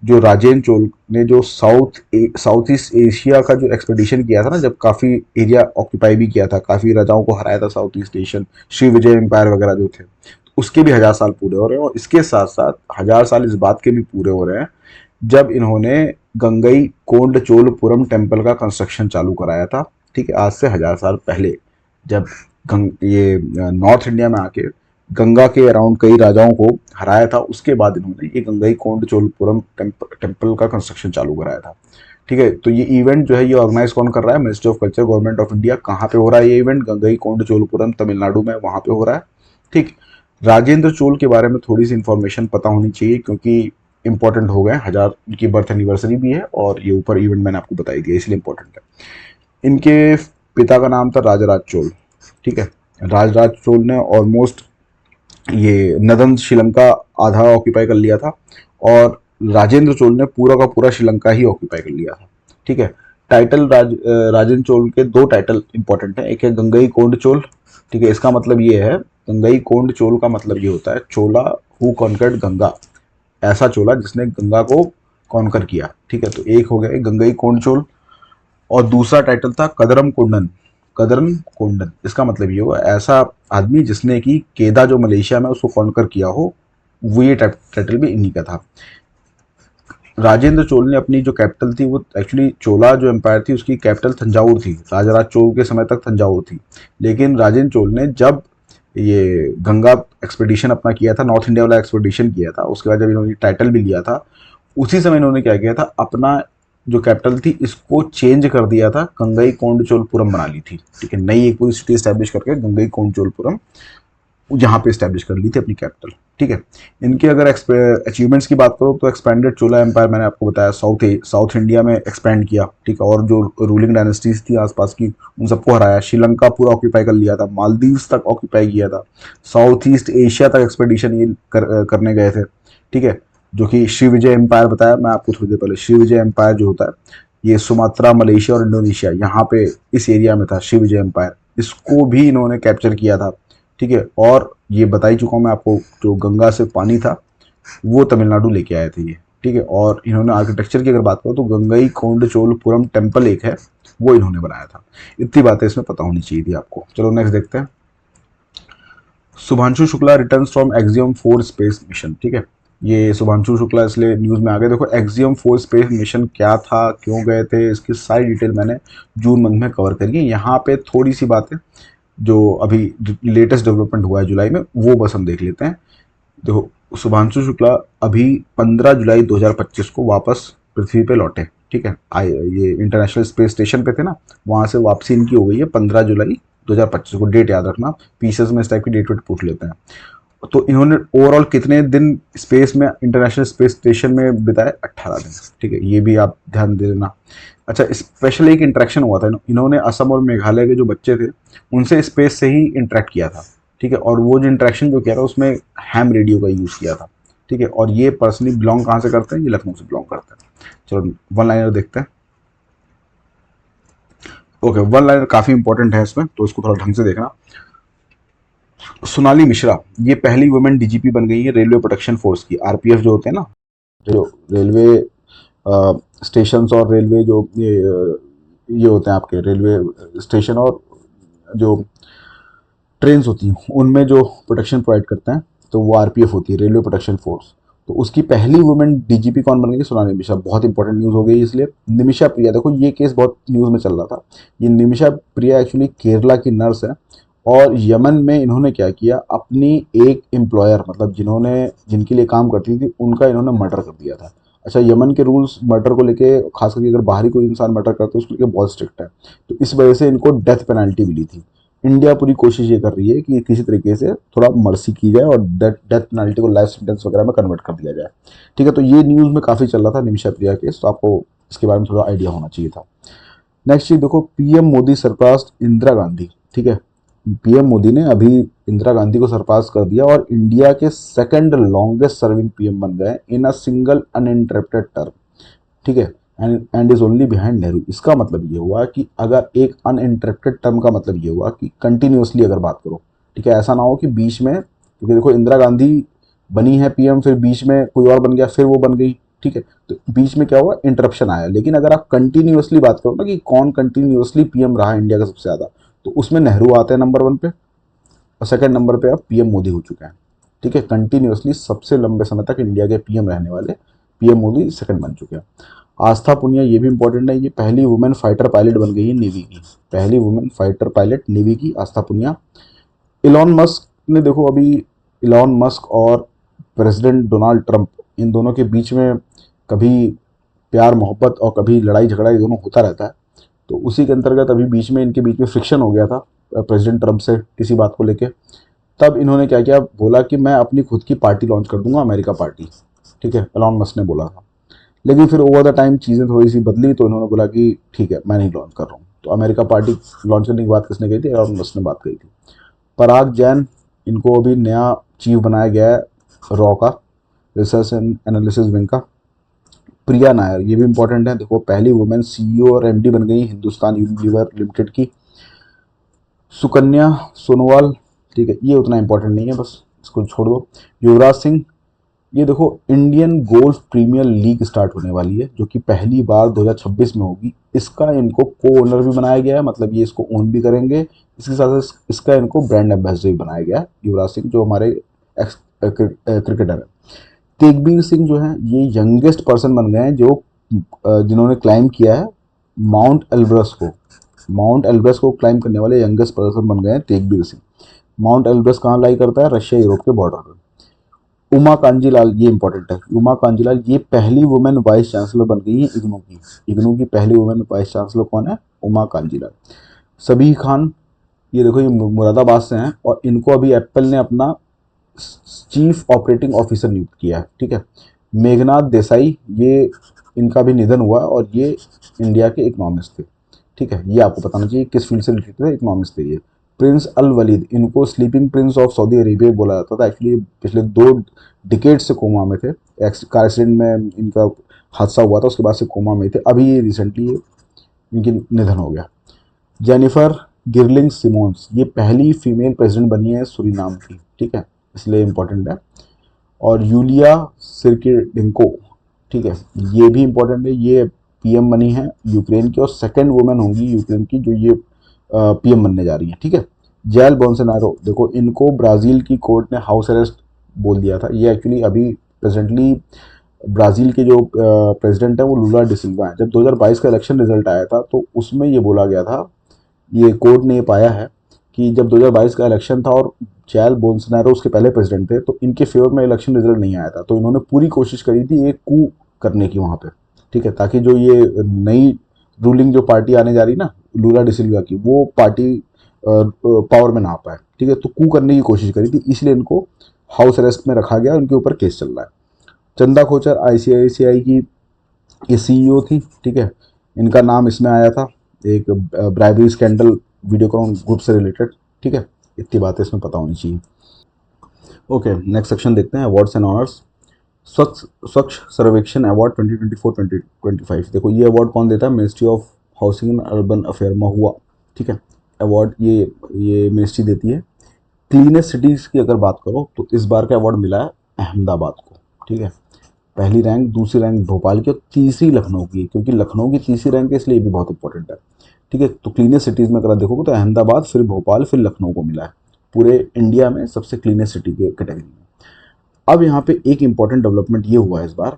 जो राजेंद्र चोल ने जो साउथ ईस्ट एशिया का जो एक्सपेडिशन किया था ना, जब काफ़ी एरिया ऑक्यूपाई भी किया था, काफ़ी राजाओं को हराया था south east Asian, Shri Vijay empire वगैरह जो थे, उसके भी 1000 साल पूरे हो रहे हैं। और इसके साथ साथ 1000 साल इस बात के भी पूरे हो रहे हैं जब इन्होंने गंगई कोंडचोलपुरम टेम्पल का कंस्ट्रक्शन चालू कराया था। ठीक है, आज से 1000 साल पहले जब ये नॉर्थ इंडिया में आके गंगा के अराउंड कई राजाओं को हराया था, उसके बाद इन्होंने ये गंगई कोंडचोलपुरम टेम्पल का कंस्ट्रक्शन चालू कराया था। ठीक है, तो ये इवेंट जो है ये ऑर्गेनाइज कौन कर रहा है? Ministry of culture, government of India. कहाँ पे हो रहा है ये इवेंट? गंगई कोंडचोलपुरम तमिलनाडु में, वहां पे हो रहा है। ठीक। राजेंद्र चोल के बारे में थोड़ी सी इंफॉर्मेशन पता होनी चाहिए, क्योंकि इंपॉर्टेंट हो गए, 1000 की बर्थ एनिवर्सरी भी है और ये ऊपर इवेंट मैंने आपको बताई दिया, इसलिए इंपॉर्टेंट है। इनके पिता का नाम था राजराज चोल। ठीक है, राजराज चोल ने ऑलमोस्ट ये नदन श्रीलंका आधा ऑक्यूपाई कर लिया था, और राजेंद्र चोल ने पूरा का पूरा श्रीलंका ही ऑक्यूपाई कर लिया था। ठीक है, टाइटल राजेंद्र चोल के दो टाइटल इंपॉर्टेंट हैं। एक है गंगई कोंड चोल। ठीक है, इसका मतलब ये है, गंगई कोंड चोल का मतलब ये होता है चोला हु कॉन्कर्ड गंगा, ऐसा चोला जिसने गंगा को कॉन्कर किया। ठीक है, तो एक हो गया गंगई कोंड चोल, और दूसरा टाइटल था कदरम कोंडन। कदरम कोंडन, इसका मतलब ये हुआ ऐसा आदमी जिसने कि केदा जो मलेशिया में उसको कॉन्कर किया हो, वो ये टाइटल भी इन्हीं का था। राजेंद्र चोल ने अपनी जो कैपिटल थी, वो एक्चुअली चोला जो एम्पायर थी उसकी कैपिटल तंजावुर थी, राजराज चोल के समय तक तंजावुर थी। लेकिन राजेंद्र चोल ने जब ये गंगा एक्सपेडिशन अपना किया था, नॉर्थ इंडिया वाला एक्सपेडिशन किया था, उसके बाद जब इन्होंने टाइटल भी लिया था, उसी समय इन्होंने क्या किया था, अपना जो कैपिटल थी इसको चेंज कर दिया था, गंगई कोंडचोलपुरम बना ली थी। ठीक है, नई एक पूरी सिटी स्टैब्लिश करके गंगई कोंडचोलपुरम यहाँ पे स्टैब्लिश कर ली थी अपनी कैपिटल। ठीक है, इनके अगर अचीवमेंट्स की बात करो तो एक्सपेंडेड चोला एम्पायर, मैंने आपको बताया साउथ इंडिया में एक्सपेंड किया। ठीक है, और जो रूलिंग डायनेस्टीज थी आसपास की उन सबको हराया, श्रीलंका पूरा ऑक्यूपाई कर लिया था, मालदीव्स तक ऑक्यूपाई किया था, साउथ ईस्ट एशिया तक एक्सपेडिशन ये करने गए थे। ठीक है, जो कि श्री विजय एम्पायर बताया मैं आपको थोड़ी देर पहले, श्री विजय एम्पायर जो होता है ये सुमात्रा, मलेशिया और इंडोनेशिया, यहाँ पे इस एरिया में था श्री विजय एम्पायर, इसको भी इन्होंने कैप्चर किया था। ठीक है, और ये बता ही चुका हूँ मैं आपको, जो गंगा से पानी था वो तमिलनाडु लेके आए थे ये। ठीक है, और इन्होंने आर्किटेक्चर की अगर बात करो तो गंगई कोंडचोलपुरम टेम्पल एक है, वो इन्होंने बनाया था। इतनी बातें इसमें पता होनी चाहिए थी आपको। चलो नेक्स्ट देखते हैं। Shubhanshu Shukla returns from axiom 4 space mission. ठीक है, ये शुभांशु शुक्ला इसलिए न्यूज में आ गए, देखो एक्सियम 4 स्पेस मिशन क्या था, क्यों गए थे, इसकी सारी डिटेल मैंने जून मंथ में कवर करी है। यहाँ पे थोड़ी सी बातें जो अभी लेटेस्ट डेवलपमेंट हुआ है जुलाई में, वो बस हम देख लेते हैं। देखो, शुभांशु शुक्ला अभी 15 जुलाई 2025 को वापस पृथ्वी पे लौटे। ठीक है, ये इंटरनेशनल स्पेस स्टेशन पे थे ना, वहां से वापसी इनकी हो गई है 15 जुलाई 2025 को। डेट याद रखना, पीसेस में इस टाइप की डेट वेट पूछ लेते हैं। तो इन्होंने ओवरऑल कितने दिन स्पेस में, इंटरनेशनल स्पेस स्टेशन में बिताए? 18 दिन। ठीक है, ये भी आप ध्यान दे देना। अच्छा, स्पेशल एक इंटरेक्शन हुआ था, इन्होंने असम और मेघालय के जो बच्चे थे उनसे स्पेस से ही इंटरेक्ट किया था। ठीक है, और वो जो इंटरेक्शन जो किया था उसमें हैम रेडियो का यूज़ किया था। ठीक है, और ये पर्सनली बिलोंग कहाँ से करते हैं? ये लखनऊ से बिलोंग करते हैं। चलो वन लाइनर देखते हैं। ओके, वन लाइनर काफ़ी इंपॉर्टेंट है इसमें, तो इसको थोड़ा ढंग से देखना। सोनाली मिश्रा ये पहली वुमेन डीजीपी बन गई है रेलवे प्रोटेक्शन फोर्स की। आरपीएफ जो होते हैं ना, जो रेलवे स्टेशन और रेलवे जो ये होते हैं आपके रेलवे स्टेशन, और जो ट्रेन्स होती हैं उनमें जो प्रोटेक्शन प्रोवाइड करते हैं, तो वो आरपीएफ होती है, रेलवे प्रोटेक्शन फोर्स। तो उसकी पहली वुमेन डीजीपी कौन बन गई? सोनाली मिश्रा। बहुत इंपॉर्टेंट न्यूज़ हो गई इसलिए। निमिषा प्रिया, देखो ये केस बहुत न्यूज़ में चल रहा था। ये निमिषा प्रिया एक्चुअली केरला की नर्स है, और यमन में इन्होंने क्या किया, अपनी एक एम्प्लॉयर, मतलब जिन्होंने जिनके लिए काम करती थी उनका इन्होंने मर्डर कर दिया था। अच्छा, यमन के रूल्स मर्डर को लेके, खास करके अगर बाहरी कोई इंसान मर्डर करते है उसको लेके बहुत स्ट्रिक्ट है, तो इस वजह से इनको डेथ पेनल्टी मिली थी। इंडिया पूरी कोशिश ये कर रही है कि किसी तरीके से थोड़ा मर्सी की जाए और डेथ पेनल्टी को लाइफ सेंटेंस वगैरह में कन्वर्ट कर दिया जाए। ठीक है, तो ये न्यूज़ में काफ़ी चल रहा था निमिषा प्रिया केस, तो आपको इसके बारे में थोड़ा आइडिया होना चाहिए था। नेक्स्ट चीज देखो, पीएम मोदी सरपास्ड इंदिरा गांधी। ठीक है, पीएम मोदी ने अभी इंदिरा गांधी को सरपास कर दिया और इंडिया के सेकंड लॉन्गेस्ट सर्विंग पीएम बन गए इन अ सिंगल अनइंटरप्टेड टर्म। ठीक है, and is only behind Nehru. इसका मतलब ये हुआ कि अगर एक अनइंटरप्टेड टर्म का मतलब ये हुआ कि कंटिन्यूसली अगर बात करो। ठीक है, ऐसा ना हो कि बीच में, क्योंकि देखो इंदिरा गांधी बनी है पीएम, फिर बीच में कोई और बन गया, फिर वो बन गई। ठीक है, तो बीच में क्या हुआ, इंटरप्शन आया। लेकिन अगर आप कंटिन्यूसली बात करो ना कि कौन कंटिन्यूसली पीएम रहा इंडिया का सबसे ज़्यादा, तो उसमें नेहरू आते हैं नंबर 1 पे, और सेकंड नंबर पे अब पीएम मोदी हो चुके हैं। ठीक है, कंटिन्यूसली सबसे लंबे समय तक इंडिया के पीएम रहने वाले पीएम मोदी सेकंड बन चुके हैं। आस्था पुनिया, ये भी इंपॉर्टेंट है, ये पहली वुमेन फाइटर पायलट बन गई है नेवी की, पहली वुमेन फाइटर पायलट नेवी की आस्था पुनिया। इलॉन मस्क ने देखो अभी, इलॉन मस्क और प्रेसिडेंट डोनाल्ड ट्रंप, इन दोनों के बीच में कभी प्यार मोहब्बत और कभी लड़ाई झगड़ा ये दोनों होता रहता है। तो उसी के अंतर्गत अभी बीच में इनके बीच में फ्रिक्शन हो गया था प्रेसिडेंट ट्रंप से किसी बात को लेके। तब इन्होंने क्या किया, बोला कि मैं अपनी खुद की पार्टी लॉन्च कर दूंगा, अमेरिका पार्टी, ठीक है, एलॉन मस्क ने बोला था। लेकिन फिर ओवर द टाइम चीज़ें थोड़ी सी बदली, तो इन्होंने बोला कि ठीक है मैं नहीं लॉन्च कर रहा हूँ। तो अमेरिका पार्टी लॉन्च करने की बात किसने कही थी, एलॉन मस्क ने बात कही थी। पराग जैन, इनको अभी नया चीफ बनाया गया है रॉ का, रिसर्च एंड एनालिसिस विंग का। प्रिया नायर, ये भी इंपॉर्टेंट है, देखो पहली वुमेन सीईओ और एमडी बन गई हिंदुस्तान यूनिलीवर लिमिटेड की। सुकन्या सोनोवाल, ठीक है, ये उतना इंपॉर्टेंट नहीं है, बस इसको छोड़ दो। युवराज सिंह, ये देखो Indian golf premier league start होने वाली है, जो कि पहली बार 2026 में होगी। इसका इनको को ओनर भी बनाया गया है, मतलब ये इसको ओन भी करेंगे। इसके साथ साथ इसका इनको ब्रांड एम्बेसडर भी बनाया गया है, युवराज सिंह जो हमारे एक्स क्रिकेटर है। तेगबीर सिंह जो है ये यंगेस्ट पर्सन बन गए हैं जो जिन्होंने क्लाइम किया है माउंट एल्ब्रस को, माउंट एल्ब्रस को क्लाइम करने वाले यंगेस्ट पर्सन बन गए हैं तेगबीर सिंह। माउंट एल्ब्रस कहाँ लाई करता है, रशिया यूरोप के बॉर्डर पर। उमा कांजीलाल, ये इंपॉर्टेंट है, उमा कांजीलाल ये पहली वुमेन वाइस चांसलर बन गई है इग्नू की। इग्नू की पहली वुमेन वाइस चांसलर कौन है, उमा कांजीलाल। सबीह खान, ये देखो ये मुरादाबाद से हैं और इनको अभी एप्पल ने अपना चीफ ऑपरेटिंग ऑफिसर नियुक्त किया है, ठीक है। मेघनाथ देसाई, ये इनका भी निधन हुआ और ये इंडिया के इकोनॉमिस्ट थे, ठीक है, ये आपको बताना चाहिए किस फील्ड से रिलेटेड थे, इकोनॉमिस्ट थे ये। प्रिंस अल वलीद, इनको sleeping Prince of Saudi Arabia बोला जाता था, एक्चुअली पिछले 2 डिकेड से कोमा में थे, कार एक्सीडेंट में इनका हादसा हुआ था, उसके बाद से कोमा में थे, अभी ये रिसेंटली इनकी निधन हो गया। जेनिफर गिरलिंग सिमोन्स, ये पहली फीमेल प्रेसिडेंट बनी है सुरीनाम की, ठीक है, इसलिए इम्पोर्टेंट है। और यूलिया सिरकिडेंको, ठीक है, ये भी इम्पोर्टेंट है, ये पीएम बनी है यूक्रेन की और सेकंड वुमेन होंगी यूक्रेन की जो ये पीएम बनने जा रही है, ठीक है। जैल बोल्सोनारो, देखो इनको ब्राज़ील की कोर्ट ने हाउस अरेस्ट बोल दिया था। ये एक्चुअली अभी प्रेजेंटली ब्राज़ील के जो प्रेसिडेंट है वो लूला डिसिल्वा है। जब 2022 का इलेक्शन रिजल्ट आया था तो उसमें ये बोला गया था, ये कोर्ट ने ये पाया है कि जब 2022 का इलेक्शन था और जैल बोल्सोनारो उसके पहले प्रेसिडेंट थे तो इनके फेवर में इलेक्शन रिजल्ट नहीं आया था, तो इन्होंने पूरी कोशिश करी थी एक कू करने की वहाँ पे, ठीक है, ताकि जो ये नई रूलिंग जो पार्टी आने जा रही ना लूला डिसिल्वा की, वो पार्टी पावर में ना आ पाए, ठीक है, तो कू करने की कोशिश करी थी, इसलिए इनको हाउस अरेस्ट में रखा गया, उनके ऊपर केस चल रहा है। चंदा कोचर आईसीआईसीआई की ये सीईओ थी, ठीक है, इनका नाम इसमें आया था एक ब्राइबरी स्कैंडल वीडियोकॉन ग्रुप से रिलेटेड, ठीक है, इतनी बातें इसमें पता होनी चाहिए। ओके, नेक्स्ट सेक्शन देखते हैं, अवार्ड्स एंड ऑनर्स। स्वच्छ स्वच्छ सर्वेक्षण अवार्ड 2024-2025, देखो ये अवार्ड कौन देता है, ministry of housing and urban affair Mahua, ठीक है, अवार्ड ये मिनिस्ट्री देती है। क्लीनेस्ट सिटीज़ की अगर बात करो तो इस बार का अवार्ड मिला है अहमदाबाद को, ठीक है, पहली रैंक, दूसरी रैंक भोपाल की और तीसरी लखनऊ की, क्योंकि लखनऊ की तीसरी रैंक है इसलिए भी बहुत इंपॉर्टेंट है, ठीक है। तो क्लीनेस्ट सिटीज़ में अगर देखोगे तो अहमदाबाद, फिर भोपाल, फिर लखनऊ को मिला है पूरे इंडिया में सबसे क्लीनेस्ट सिटी के कैटेगरी में। अब यहाँ पे एक इंपॉर्टेंट डेवलपमेंट ये हुआ है, इस बार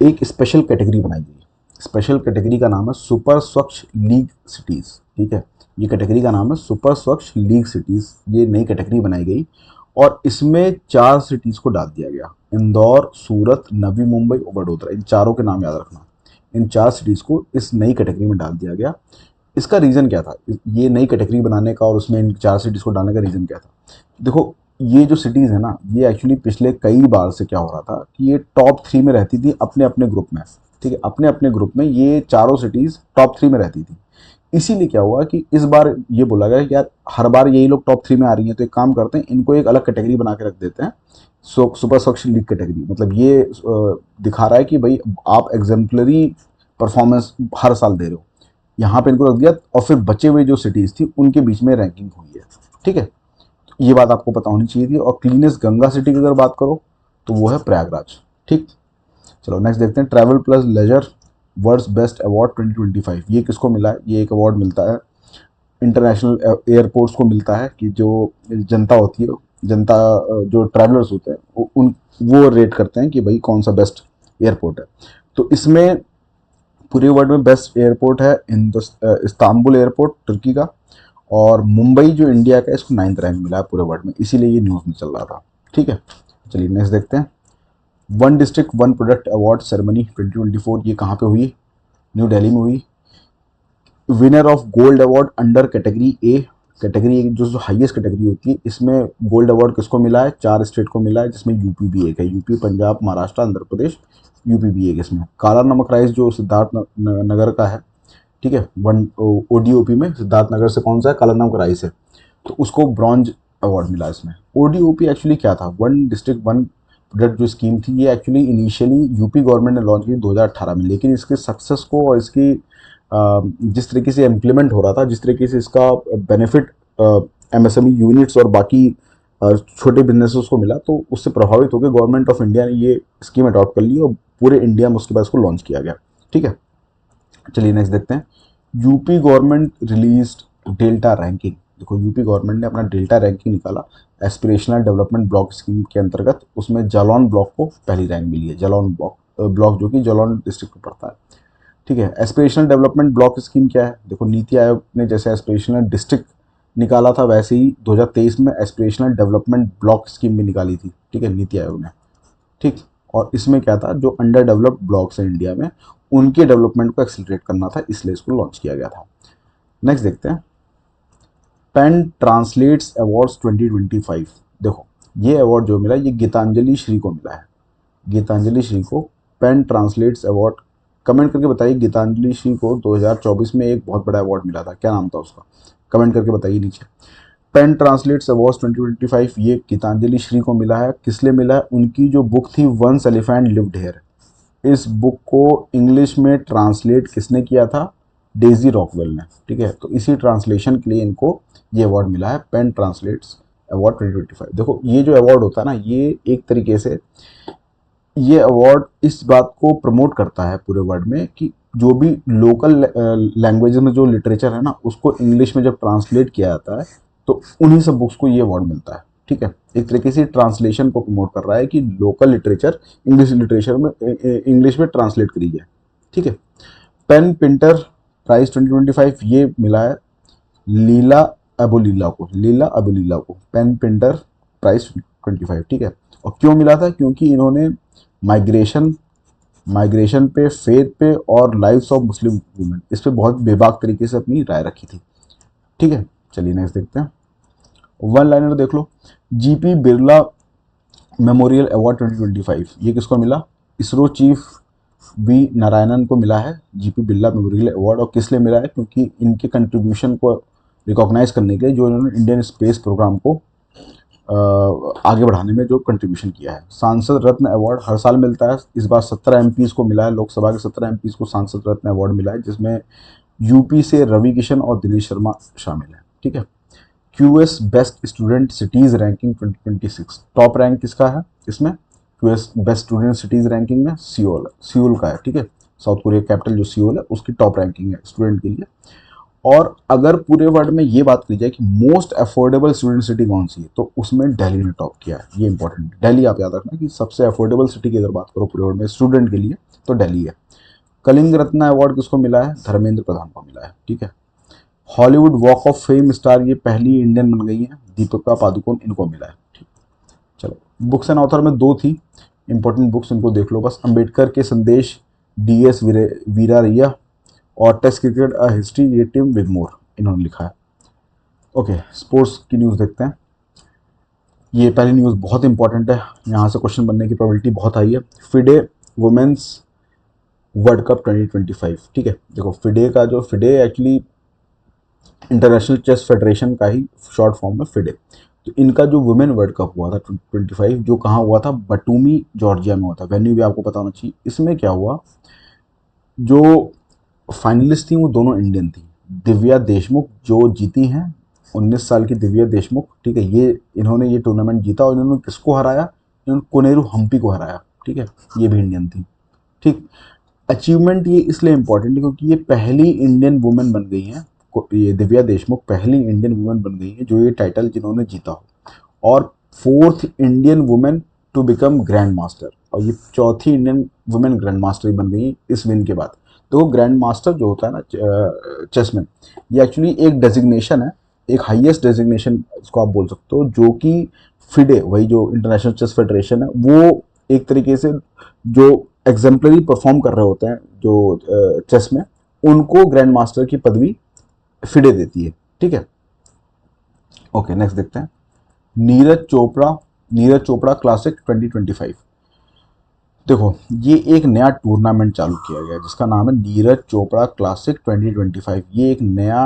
एक स्पेशल कैटेगरी बनाई गई। स्पेशल कैटेगरी का नाम है सुपर स्वच्छ लीग सिटीज़, ठीक है, ये कैटेगरी का नाम है सुपर स्वच्छ लीग सिटीज़, ये नई कैटेगरी बनाई गई और इसमें 4 सिटीज़ को डाल दिया गया, इंदौर, सूरत, नवी मुंबई और वडोदरा, इन चारों के नाम याद रखना। इन 4 सिटीज़ को इस नई कैटेगरी में डाल दिया गया। इसका रीज़न क्या था, ये नई कैटेगरी बनाने का और उसमें इन 4 सिटीज़ को डालने का रीज़न क्या था, देखो ये जो सिटीज़ है ना, ये एक्चुअली पिछले कई बार से क्या हो रहा था कि ये टॉप 3 में रहती थी अपने अपने ग्रुप में, ठीक है, अपने अपने ग्रुप में ये चारों सिटीज़ टॉप 3 में रहती थी। इसीलिए क्या हुआ कि इस बार ये बोला गया कि यार हर बार यही लोग टॉप 3 में आ रही हैं, तो एक काम करते हैं, इनको एक अलग कैटेगरी बना के रख देते हैं, सुपर स्वच्छ लीग कैटेगरी। मतलब ये दिखा रहा है कि भाई आप एग्जाम्पलरी परफॉर्मेंस हर साल दे रहे हो, यहाँ पे इनको रख दिया और फिर बचे हुए जो सिटीज़ थी उनके बीच में रैंकिंग हुई है, ठीक है, ये बात आपको पता होनी चाहिए थी। और क्लीनेस्ट गंगा सिटी की अगर बात करो तो वो है प्रयागराज, ठीक। चलो नेक्स्ट देखते हैं, travel plus leisure world's best award 2025, ये किसको मिला है, ये एक अवार्ड मिलता है इंटरनेशनल एयरपोर्ट्स को मिलता है कि जो जनता होती है, जनता जो ट्रैवलर्स होते हैं वो रेट करते हैं कि भाई कौन सा बेस्ट एयरपोर्ट है। तो इसमें पूरे वर्ल्ड में बेस्ट एयरपोर्ट है इस्तांबुल एयरपोर्ट तुर्की का, और मुंबई जो इंडिया का है इसको 9th रैंक मिला है पूरे वर्ल्ड में, इसीलिए ये न्यूज़ में चल रहा था। ठीक है, चलिए नेक्स्ट देखते हैं। One district one product award ceremony 2024 ये कहाँ पे हुई? न्यू दिल्ली में हुई। Winner of gold award under category A, category जो हाईएस्ट कैटेगरी होती है, इसमें गोल्ड अवार्ड किसको मिला है? 4 स्टेट को मिला है, जिसमें यूपी भी एक है। यूपी, पंजाब, महाराष्ट्र, आंध्र प्रदेश, यूपी भी एक इसमें। काला नमक राइस जो सिद्धार्थ नगर का है, ठीक है, वन ओडीओपी में सिद्धार्थ नगर से कौन सा है? काला नमक राइस है, तो उसको ब्रॉन्ज अवार्ड मिला इसमें। ओडीओपी एक्चुअली क्या था? वन डिस्ट्रिक्ट वन प्रोडक्ट जो स्कीम थी, ये एक्चुअली इनिशियली यूपी गवर्नमेंट ने लॉन्च की 2018 में, लेकिन इसके सक्सेस को और इसकी जिस तरीके से इम्प्लीमेंट हो रहा था, जिस तरीके से इसका बेनिफिट एमएसएमई यूनिट्स और बाकी छोटे बिजनेसेस को मिला, तो उससे प्रभावित होकर गवर्नमेंट ऑफ इंडिया ने ये स्कीम अडॉप्ट कर ली और पूरे इंडिया में उसके बाद इसको लॉन्च किया गया। ठीक है, चलिए नेक्स्ट देखते हैं। UP government released delta ranking. देखो, यूपी गवर्नमेंट ने अपना डेल्टा रैंकिंग निकाला एस्पिरेशनल डेवलपमेंट ब्लॉक स्कीम के अंतर्गत। उसमें जालौन ब्लॉक को पहली रैंक मिली है। जालौन ब्लॉक जो कि जालौन डिस्ट्रिक्ट में पड़ता है। ठीक है, एस्पिरेशनल डेवलपमेंट ब्लॉक स्कीम क्या है? देखो, नीति आयोग ने जैसे एस्पिरेशनल डिस्ट्रिक्ट निकाला था, वैसे ही 2023 में एस्पिरेशनल डेवलपमेंट ब्लॉक स्कीम भी निकाली थी। ठीक है, नीति आयोग ने। ठीक, और इसमें क्या था? जो अंडर डेवलप्ड ब्लॉक्स हैं इंडिया में, उनके डेवलपमेंट को एक्सिलरेट करना था, इसलिए इसको लॉन्च किया गया था। नेक्स्ट देखते हैं। PEN translates awards 2025। देखो, ये अवार्ड जो मिला, ये गीतांजलि श्री को मिला है। गीतांजलि श्री को पेन ट्रांसलेट्स अवार्ड। कमेंट करके बताइए, गीतांजलि श्री को 2024 में एक बहुत बड़ा अवार्ड मिला था, क्या नाम था उसका? कमेंट करके बताइए नीचे। पेन ट्रांसलेट्स अवार्ड्स 2025 ये गीतांजलि श्री को मिला है। किस लिए मिला है? उनकी जो बुक थी वंस एलिफेंट लिव्ड हियर, इस बुक को इंग्लिश में ट्रांसलेट किसने किया था? डेजी रॉकवेल ने। ठीक है, तो इसी ट्रांसलेशन के लिए इनको ये अवार्ड मिला है, पेन ट्रांसलेट्स अवार्ड 2025। देखो, ये जो अवार्ड होता है ना, ये एक तरीके से ये अवार्ड इस बात को प्रमोट करता है पूरे वर्ल्ड में कि जो भी लोकल लैंग्वेज में जो लिटरेचर है ना, उसको इंग्लिश में जब ट्रांसलेट किया जाता है, तो उन्हीं सब बुक्स को ये अवार्ड मिलता है। ठीक है, एक तरीके से ट्रांसलेशन को प्रमोट कर रहा है कि लोकल लिटरेचर इंग्लिश लिटरेचर में इंग्लिश में ट्रांसलेट करी जाए। ठीक है, पेन पिंटर प्राइज 2025 ये मिला है लीला अबुलीला को। लीला अबुलीला को पेन पिंटर प्राइज 25। ठीक है, और क्यों मिला था? क्योंकि इन्होंने माइग्रेशन पे, फेथ पे और लाइव्स ऑफ मुस्लिम वुमेन, इस पे बहुत बेबाक तरीके से अपनी राय रखी थी। ठीक है, चलिए नेक्स्ट देखते हैं। वन लाइनर देख लो। जीपी बिरला मेमोरियल अवार्ड 2025 ये किसको मिला? इसरो चीफ वी नारायणन को मिला है जीपी बिरला मेमोरियल अवार्ड। और किस लिए मिला है? क्योंकि इनके कंट्रीब्यूशन को रिकॉग्नाइज करने के लिए, जो इन्होंने इंडियन स्पेस प्रोग्राम को आगे बढ़ाने में जो कंट्रीब्यूशन किया है। सांसद रत्न अवार्ड हर साल मिलता है, इस बार 17 एमपीज को मिला है। लोकसभा के 17 एमपीज को सांसद रत्न अवार्ड मिला है, जिसमें यूपी से रवि किशन और दिनेश शर्मा शामिल है। ठीक है, QS best student cities ranking 2026 top rank किसका है इसमें? QS best student cities ranking में सियोल का है। ठीक है, साउथ कोरिया कैपिटल जो सियोल है, उसकी टॉप रैंकिंग है स्टूडेंट के लिए। और अगर पूरे वर्ल्ड में ये बात की जाए कि मोस्ट अफोर्डेबल स्टूडेंट सिटी कौन सी है, तो उसमें दिल्ली ने टॉप किया है। ये इंपॉर्टेंट है, दिल्ली आप याद रखना कि सबसे अफोर्डेबल सिटी की अगर बात करो पूरे वर्ल्ड में स्टूडेंट के लिए, तो दिल्ली है। कलिंग रत्न अवार्ड किसको मिला है? धर्मेंद्र प्रधान को मिला है। ठीक है, Hollywood walk of fame star ये पहली इंडियन बन गई है, दीपिका पादुकोण, इनको मिला है। ठीक, चलो, बुक्स एंड ऑथर में 2 थी इंपॉर्टेंट बुक्स, इनको देख लो बस। अंबेडकर के संदेश डीएस वीरारिया और टेस्ट क्रिकेट अ हिस्ट्री ये टिम विगमोर इन्होंने लिखा है। ओके, स्पोर्ट्स की न्यूज़ देखते हैं। ये पहली न्यूज़ बहुत इंपॉर्टेंट है, यहाँ से क्वेश्चन बनने की प्रोबेबिलिटी बहुत हाई है। FIDE women's world cup 2025। ठीक है, देखो, फिडे का जो FIDE actually international chess federation का ही शॉर्ट फॉर्म में फिडे। तो इनका जो वुमेन वर्ल्ड कप हुआ था 2025, जो कहाँ हुआ था? बटूमी जॉर्जिया में हुआ था। वेन्यू भी आपको पता होना चाहिए। इसमें क्या हुआ, जो फाइनलिस्ट थी वो दोनों इंडियन थी। दिव्या देशमुख जो जीती हैं, 19 साल की दिव्या देशमुख। ठीक है, ये इन्होंने ये टूर्नामेंट जीता और इन्होंने किसको हराया? इन्होंने कोनेरू हम्पी को हराया। ठीक है, ये भी इंडियन थी। ठीक, अचीवमेंट ये इसलिए इंपॉर्टेंट है क्योंकि ये पहली इंडियन वुमेन बन गई हैं, ये दिव्या देशमुख पहली इंडियन वुमेन बन गई है जो ये टाइटल जिन्होंने जीता हो, और 4th Indian women to become grandmaster, और ये चौथी इंडियन वुमेन ग्रैंड मास्टर बन गई इस विन के बाद। तो ग्रैंड मास्टर जो होता है ना चेस में, ये एक्चुअली एक डेजिग्नेशन है, एक हाईएस्ट डेजिग्नेशन इसको आप बोल सकते हो, जो कि फिडे, वही जो इंटरनेशनल चेस फेडरेशन है, वो एक तरीके से जो एग्जाम्पलरी परफॉर्म कर रहे होते हैं जो चेस में, उनको ग्रैंड मास्टर की पदवी फिडे देती है। ठीक है, ओके नेक्स्ट देखते हैं। नीरज चोपड़ा क्लासिक 2025। देखो, ये एक नया टूर्नामेंट चालू किया गया है जिसका नाम है नीरज चोपड़ा क्लासिक 2025। ये एक नया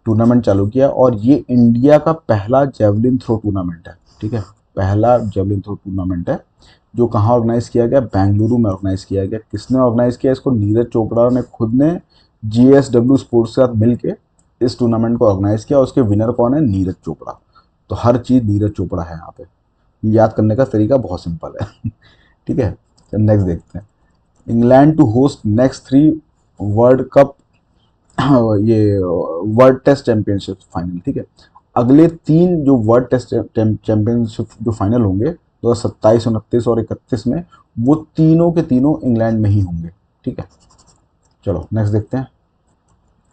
टूर्नामेंट चालू किया और ये इंडिया का पहला जेवलिन थ्रो टूर्नामेंट है। ठीक है, पहला जेवलिन थ्रो टूर्नामेंट है जो कहाँ ऑर्गेनाइज किया गया, बेंगलुरु में ऑर्गेनाइज किया गया। किसने ऑर्गेनाइज किया इसको? नीरज चोपड़ा ने खुद ने GSW स्पोर्ट्स के साथ मिलके इस टूर्नामेंट को ऑर्गेनाइज किया। और उसके विनर कौन है? नीरज चोपड़ा। तो हर चीज़ नीरज चोपड़ा है यहाँ पे। याद करने का तरीका बहुत सिंपल है। ठीक है, नेक्स्ट देखते हैं। England to host next 3 world cup, ये वर्ल्ड टेस्ट चैंपियनशिप फाइनल। ठीक है, अगले 3 जो वर्ल्ड टेस्ट चैंपियनशिप जो फाइनल होंगे 2027, 29 और 31 में, वो तीनों के तीनों इंग्लैंड में ही होंगे। ठीक है, चलो नेक्स्ट देखते हैं।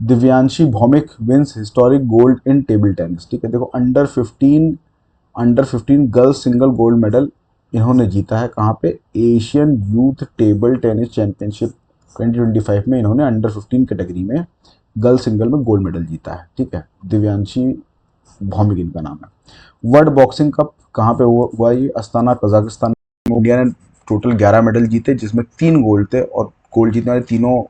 Divyanshi Bhowmick wins historic gold in table tennis. ठीक है, देखो under 15 girls single gold medal इन्होंने जीता है। कहाँ पे? Asian youth table tennis championship 2025 में इन्होंने अंडर 15 कैटेगरी में गर्ल सिंगल में गोल्ड मेडल जीता है। ठीक है, दिव्यांशी भौमिक इनका नाम है। वर्ल्ड बॉक्सिंग कप कहाँ पे हुआ? ये अस्ताना कजाकिस्तान में। इंडिया ने टोटल 11 मेडल जीते जिसमें 3 गोल्ड थे, और गोल्ड जीतने वाली तीनों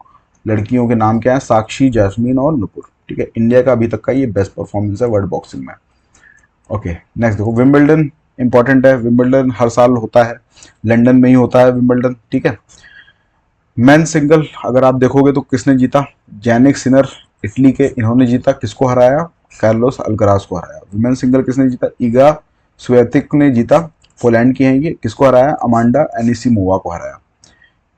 लड़कियों के नाम क्या है? साक्षी, जैस्मीन और नुपुर। ठीक है, इंडिया का अभी तक का ये बेस्ट परफॉर्मेंस है वर्ल्ड बॉक्सिंग में। ओके नेक्स्ट देखो, विंबलडन इंपॉर्टेंट है। विंबलडन हर साल होता है, लंदन में ही होता है विंबलडन। ठीक है, मेन सिंगल अगर आप देखोगे तो किसने जीता? जैनिक सिनर इटली के, इन्होंने जीता। किसको हराया? कार्लोस अल्कराज को हराया। वुमेन सिंगल किसने जीता? ईगा स्वेतिक ने जीता, पोलैंड की हैं ये। किसको हराया? अमांडा एनिसिमोवा को हराया।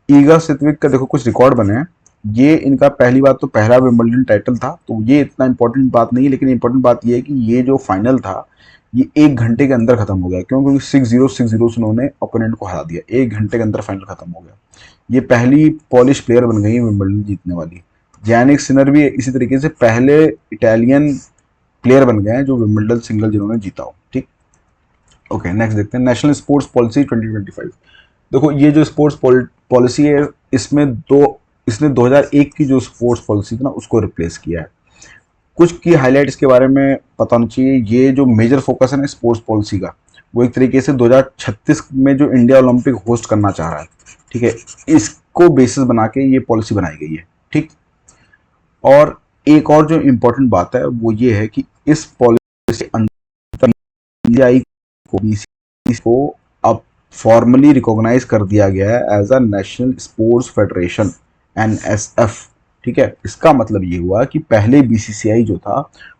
ईगा स्वितविक का देखो कुछ रिकॉर्ड बने हैं। ये इनका पहली बात तो पहला विंबलडन टाइटल था, तो ये इतना इंपॉर्टेंट बात नहीं है, लेकिन इंपॉर्टेंट बात ये है कि ये जो फाइनल था ये 1 घंटे के अंदर खत्म हो गया। क्यों? क्योंकि 6-0 से उन्होंने ओपोनेंट को हरा दिया। 1 घंटे के अंदर फाइनल खत्म हो गया। ये पहली पॉलिश प्लेयर बन गई है विंबलडन जीतने वाली। जैनिक सिनर भी इसी तरीके से पहले इटालियन प्लेयर बन गए हैं जो विंबलडन सिंगल जिन्होंने जीता हो। ठीक, ओके नेक्स्ट देखते हैं। National sports policy 2025। देखो, ये जो स्पोर्ट्स पॉलिसी है इसने 2001 की जो स्पोर्ट्स पॉलिसी थी ना उसको रिप्लेस किया है। कुछ की हाईलाइट इसके बारे में पता होना चाहिए। ये जो मेजर फोकस है ना स्पोर्ट्स पॉलिसी का, वो एक तरीके से 2036 में जो इंडिया ओलंपिक होस्ट करना चाह रहा है, ठीक है, इसको बेसिस बना के ये पॉलिसी बनाई गई है। ठीक, और एक और जो इम्पोर्टेंट बात है वो ये है कि इस पॉलिसी के अंदर इंडिया को अब फॉर्मली रिकॉग्नाइज कर दिया गया है as a national sports federation, NSF। ठीक है, इसका मतलब ये हुआ कि पहले BCCI जो था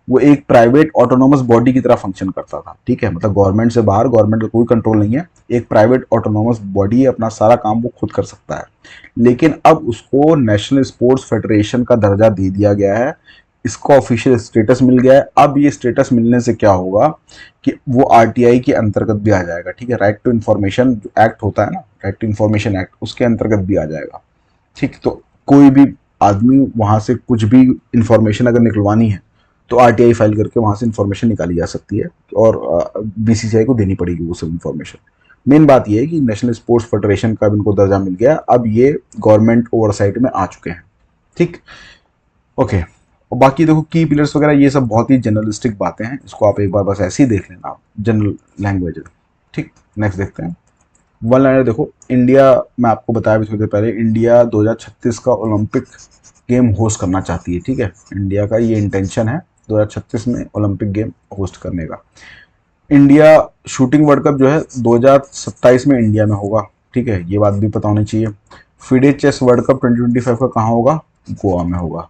वो एक प्राइवेट ऑटोनोमस बॉडी की तरह फंक्शन करता था। ठीक है, मतलब गवर्नमेंट से बाहर, गवर्नमेंट का कोई कंट्रोल नहीं है, एक प्राइवेट ऑटोनोमस बॉडी है, अपना सारा काम वो खुद कर सकता है। लेकिन अब उसको नेशनल स्पोर्ट्स फेडरेशन का दर्जा दे दिया गया है, इसको ऑफिशियल स्टेटस मिल गया है। अब ये स्टेटस मिलने से क्या होगा कि वो RTI के अंतर्गत भी आ जाएगा। ठीक है, राइट टू इन्फॉर्मेशन जो एक्ट होता है ना, राइट टू इन्फॉर्मेशन एक्ट, उसके अंतर्गत भी आ जाएगा। ठीक, तो कोई भी आदमी वहां से कुछ भी इंफॉर्मेशन अगर निकलवानी है तो RTI फाइल करके वहां से इंफॉर्मेशन निकाली जा सकती है, और BCCI को देनी पड़ेगी वो सब इंफॉर्मेशन। मेन बात यह है कि नेशनल स्पोर्ट्स फेडरेशन का इनको दर्जा मिल गया, अब ये गवर्नमेंट ओवरसाइट में आ चुके हैं। ठीक, ओके। और बाकी देखो की पिलर्स वगैरह ये सब बहुत ही जनरलिस्टिक बातें हैं, इसको आप एक बार बस ऐसे ही देख लेना, आप जनरल लैंग्वेज है। ठीक, नेक्स्ट देखते हैं। वन लाइनर देखो, इंडिया, मैं आपको बताया भी थोड़ी देर पहले, इंडिया 2036 का ओलंपिक गेम होस्ट करना चाहती है। ठीक है, इंडिया का ये इंटेंशन है 2036 में ओलंपिक गेम होस्ट करने का। इंडिया शूटिंग वर्ल्ड कप जो है 2027 में इंडिया में होगा। ठीक है, ये बात भी पता होनी चाहिए। फिडे चेस वर्ल्ड कप 2025 का कहाँ होगा? गोवा में होगा।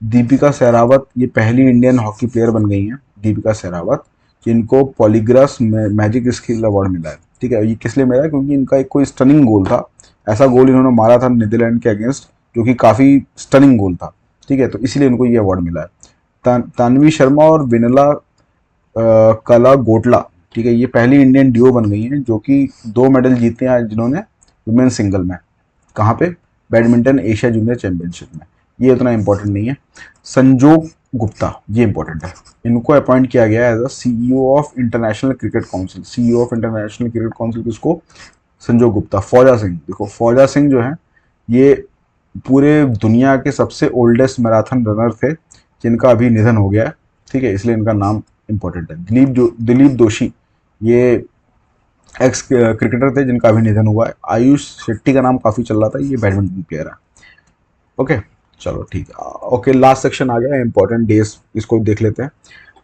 दीपिका सहरावत ये पहली इंडियन हॉकी प्लेयर बन गई हैं, दीपिका सहरावत, जिनको पॉलीग्राफ मैजिक स्किल अवार्ड मिला है। ठीक है, ये किस लिए मिला है? क्योंकि इनका एक कोई स्टनिंग गोल था, ऐसा गोल इन्होंने मारा था नीदरलैंड के अगेंस्ट जो कि काफ़ी स्टनिंग गोल था। ठीक है, तो इसीलिए इनको ये अवार्ड मिला है। तानवी शर्मा और विनला कला गोटला, ठीक है, ये पहली इंडियन ड्यूओ बन गई है जो कि 2 मेडल जीते हैं आज जिन्होंने वुमेन सिंगल में। कहाँ पे? बैडमिंटन एशिया जूनियर चैंपियनशिप में। ये उतना इंपॉर्टेंट नहीं है। संजोग गुप्ता, ये इंपॉर्टेंट है, इनको अपॉइंट किया गया as a CEO of international cricket council. CEO of international cricket council किसको? संजोग गुप्ता। फौजा सिंह, देखो फौजा सिंह जो है ये पूरे दुनिया के सबसे ओल्डेस्ट मैराथन रनर थे जिनका अभी निधन हो गया है, ठीक है, इसलिए इनका नाम इंपॉर्टेंट है। दिलीप दोषी, ये एक्स क्रिकेटर थे जिनका अभी निधन हुआ है। आयुष शेट्टी का नाम काफ़ी चल रहा था, ये बैडमिंटन प्लेयर है। ओके, चलो ठीक है। ओके, लास्ट सेक्शन आ गया इंपॉर्टेंट डेज, इसको देख लेते हैं।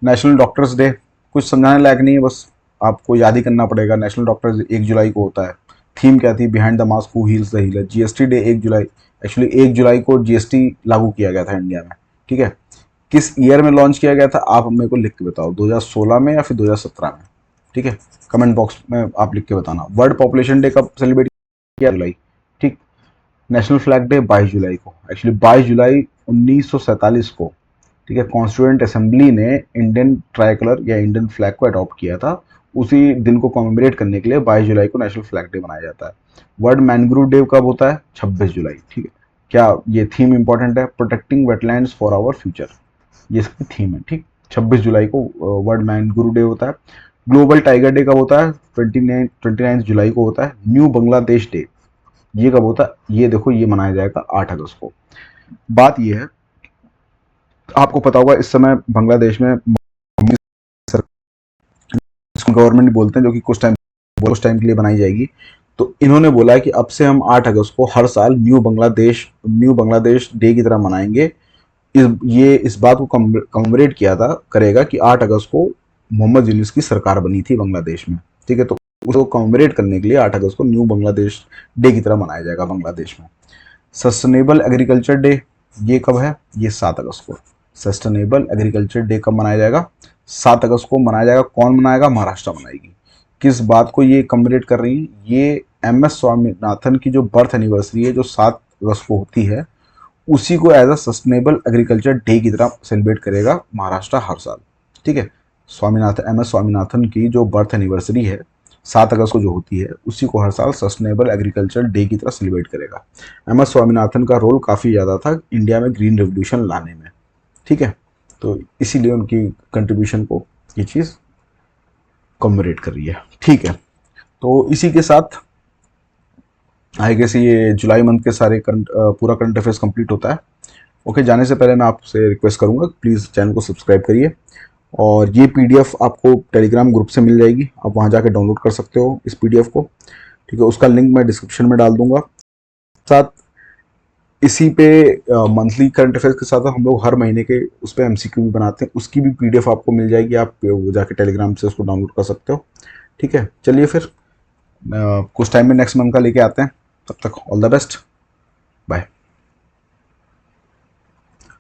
नेशनल डॉक्टर्स डे, कुछ समझाने लायक नहीं है, बस आपको याद ही करना पड़ेगा। नेशनल डॉक्टर्स 1 जुलाई को होता है। थीम क्या थी? Behind the mask who heels the healer. GST day 1 July, actually 1 जुलाई को जीएसटी लागू किया गया था इंडिया में, ठीक है। किस ईयर में लॉन्च किया गया था? आप मेरे को लिख के बताओ, 2016 में या फिर 2017 में, ठीक है। कमेंट बॉक्स में आप लिख के बताना। वर्ल्ड पॉपुलेशन डे कब सेलिब्रेट किया? जुलाई, ठीक। नेशनल फ्लैग डे 22 जुलाई को, एक्चुअली 22 जुलाई 1947 को, ठीक है, कॉन्स्टिट्यूएंट असेंबली ने इंडियन ट्राई कलर या इंडियन फ्लैग को अडॉप्ट किया था। उसी दिन को कॉमेमोरेट करने के लिए 22 जुलाई को नेशनल फ्लैग डे मनाया जाता है। वर्ल्ड मैनग्रोव डे कब होता है? 26 जुलाई, ठीक है। क्या ये थीम इंपॉर्टेंट है? Protecting wetlands for our future, ये इसकी थीम है, ठीक। 26 जुलाई को वर्ल्ड मैनग्रोव डे होता है। ग्लोबल टाइगर डे कब होता है? 29 जुलाई को होता है। न्यू बांग्लादेश डे, ये कब होता है? ये देखो, ये मनाया जाएगा 8 अगस्त को। बात ये है, आपको पता होगा इस समय बांग्लादेश में गवर्नमेंट बोलते हैं, जो कि कुछ टाइम के लिए बनाई जाएगी। तो इन्होंने बोला है कि अब से हम 8 अगस्त को हर साल न्यू बांग्लादेश डे की तरह मनाएंगे। ये इस बात को कमेमोरेट किया था करेगा कि 8 अगस्त को मोहम्मद यूनुस की सरकार बनी थी बांग्लादेश में, ठीक है। तो उसको कमेमोरेट करने के लिए 8 अगस्त को न्यू बांग्लादेश डे की तरह मनाया जाएगा बांग्लादेश में। सस्टेनेबल एग्रीकल्चर डे, ये कब है? ये 7 अगस्त को। सस्टेनेबल एग्रीकल्चर डे कब मनाया जाएगा? 7 अगस्त को मनाया जाएगा। कौन मनाएगा? महाराष्ट्र मनाएगी। किस बात को ये कमेमोरेट कर रही है? ये MS स्वामीनाथन की जो बर्थ एनिवर्सरी है, जो 7 अगस्त को होती है, उसी को as a sustainable agriculture day की तरह सेलिब्रेट करेगा महाराष्ट्र हर साल, ठीक है। MS स्वामीनाथन की जो बर्थ एनिवर्सरी है 7 अगस्त को जो होती है, उसी को हर साल सस्टेनेबल एग्रीकल्चर डे की तरह सेलिब्रेट करेगा। MS स्वामीनाथन का रोल काफ़ी ज़्यादा था इंडिया में ग्रीन रेवोल्यूशन लाने में, ठीक है। तो इसीलिए उनकी कंट्रीब्यूशन को ये चीज़ कमेमोरेट कर रही है, ठीक है। तो इसी के साथ आई गेस ये जुलाई मंथ के सारे पूरा करंट अफेयर्स कंप्लीट होता है। ओके, जाने से पहले मैं आपसे रिक्वेस्ट करूंगा, प्लीज़ चैनल को सब्सक्राइब करिए। और ये PDF आपको टेलीग्राम ग्रुप से मिल जाएगी, आप वहाँ जाकर डाउनलोड कर सकते हो इस PDF को, ठीक है। उसका लिंक मैं डिस्क्रिप्शन में डाल दूंगा। साथ इसी पे मंथली करंट अफेयर्स के साथ हम लोग हर महीने के उस पर MCQ भी बनाते हैं, उसकी भी PDF आपको मिल जाएगी, आप जाके टेलीग्राम से उसको डाउनलोड कर सकते हो, ठीक है। चलिए फिर कुछ टाइम में नेक्स्ट मंथ का लेके आते हैं, तब तक ऑल द बेस्ट, बाय।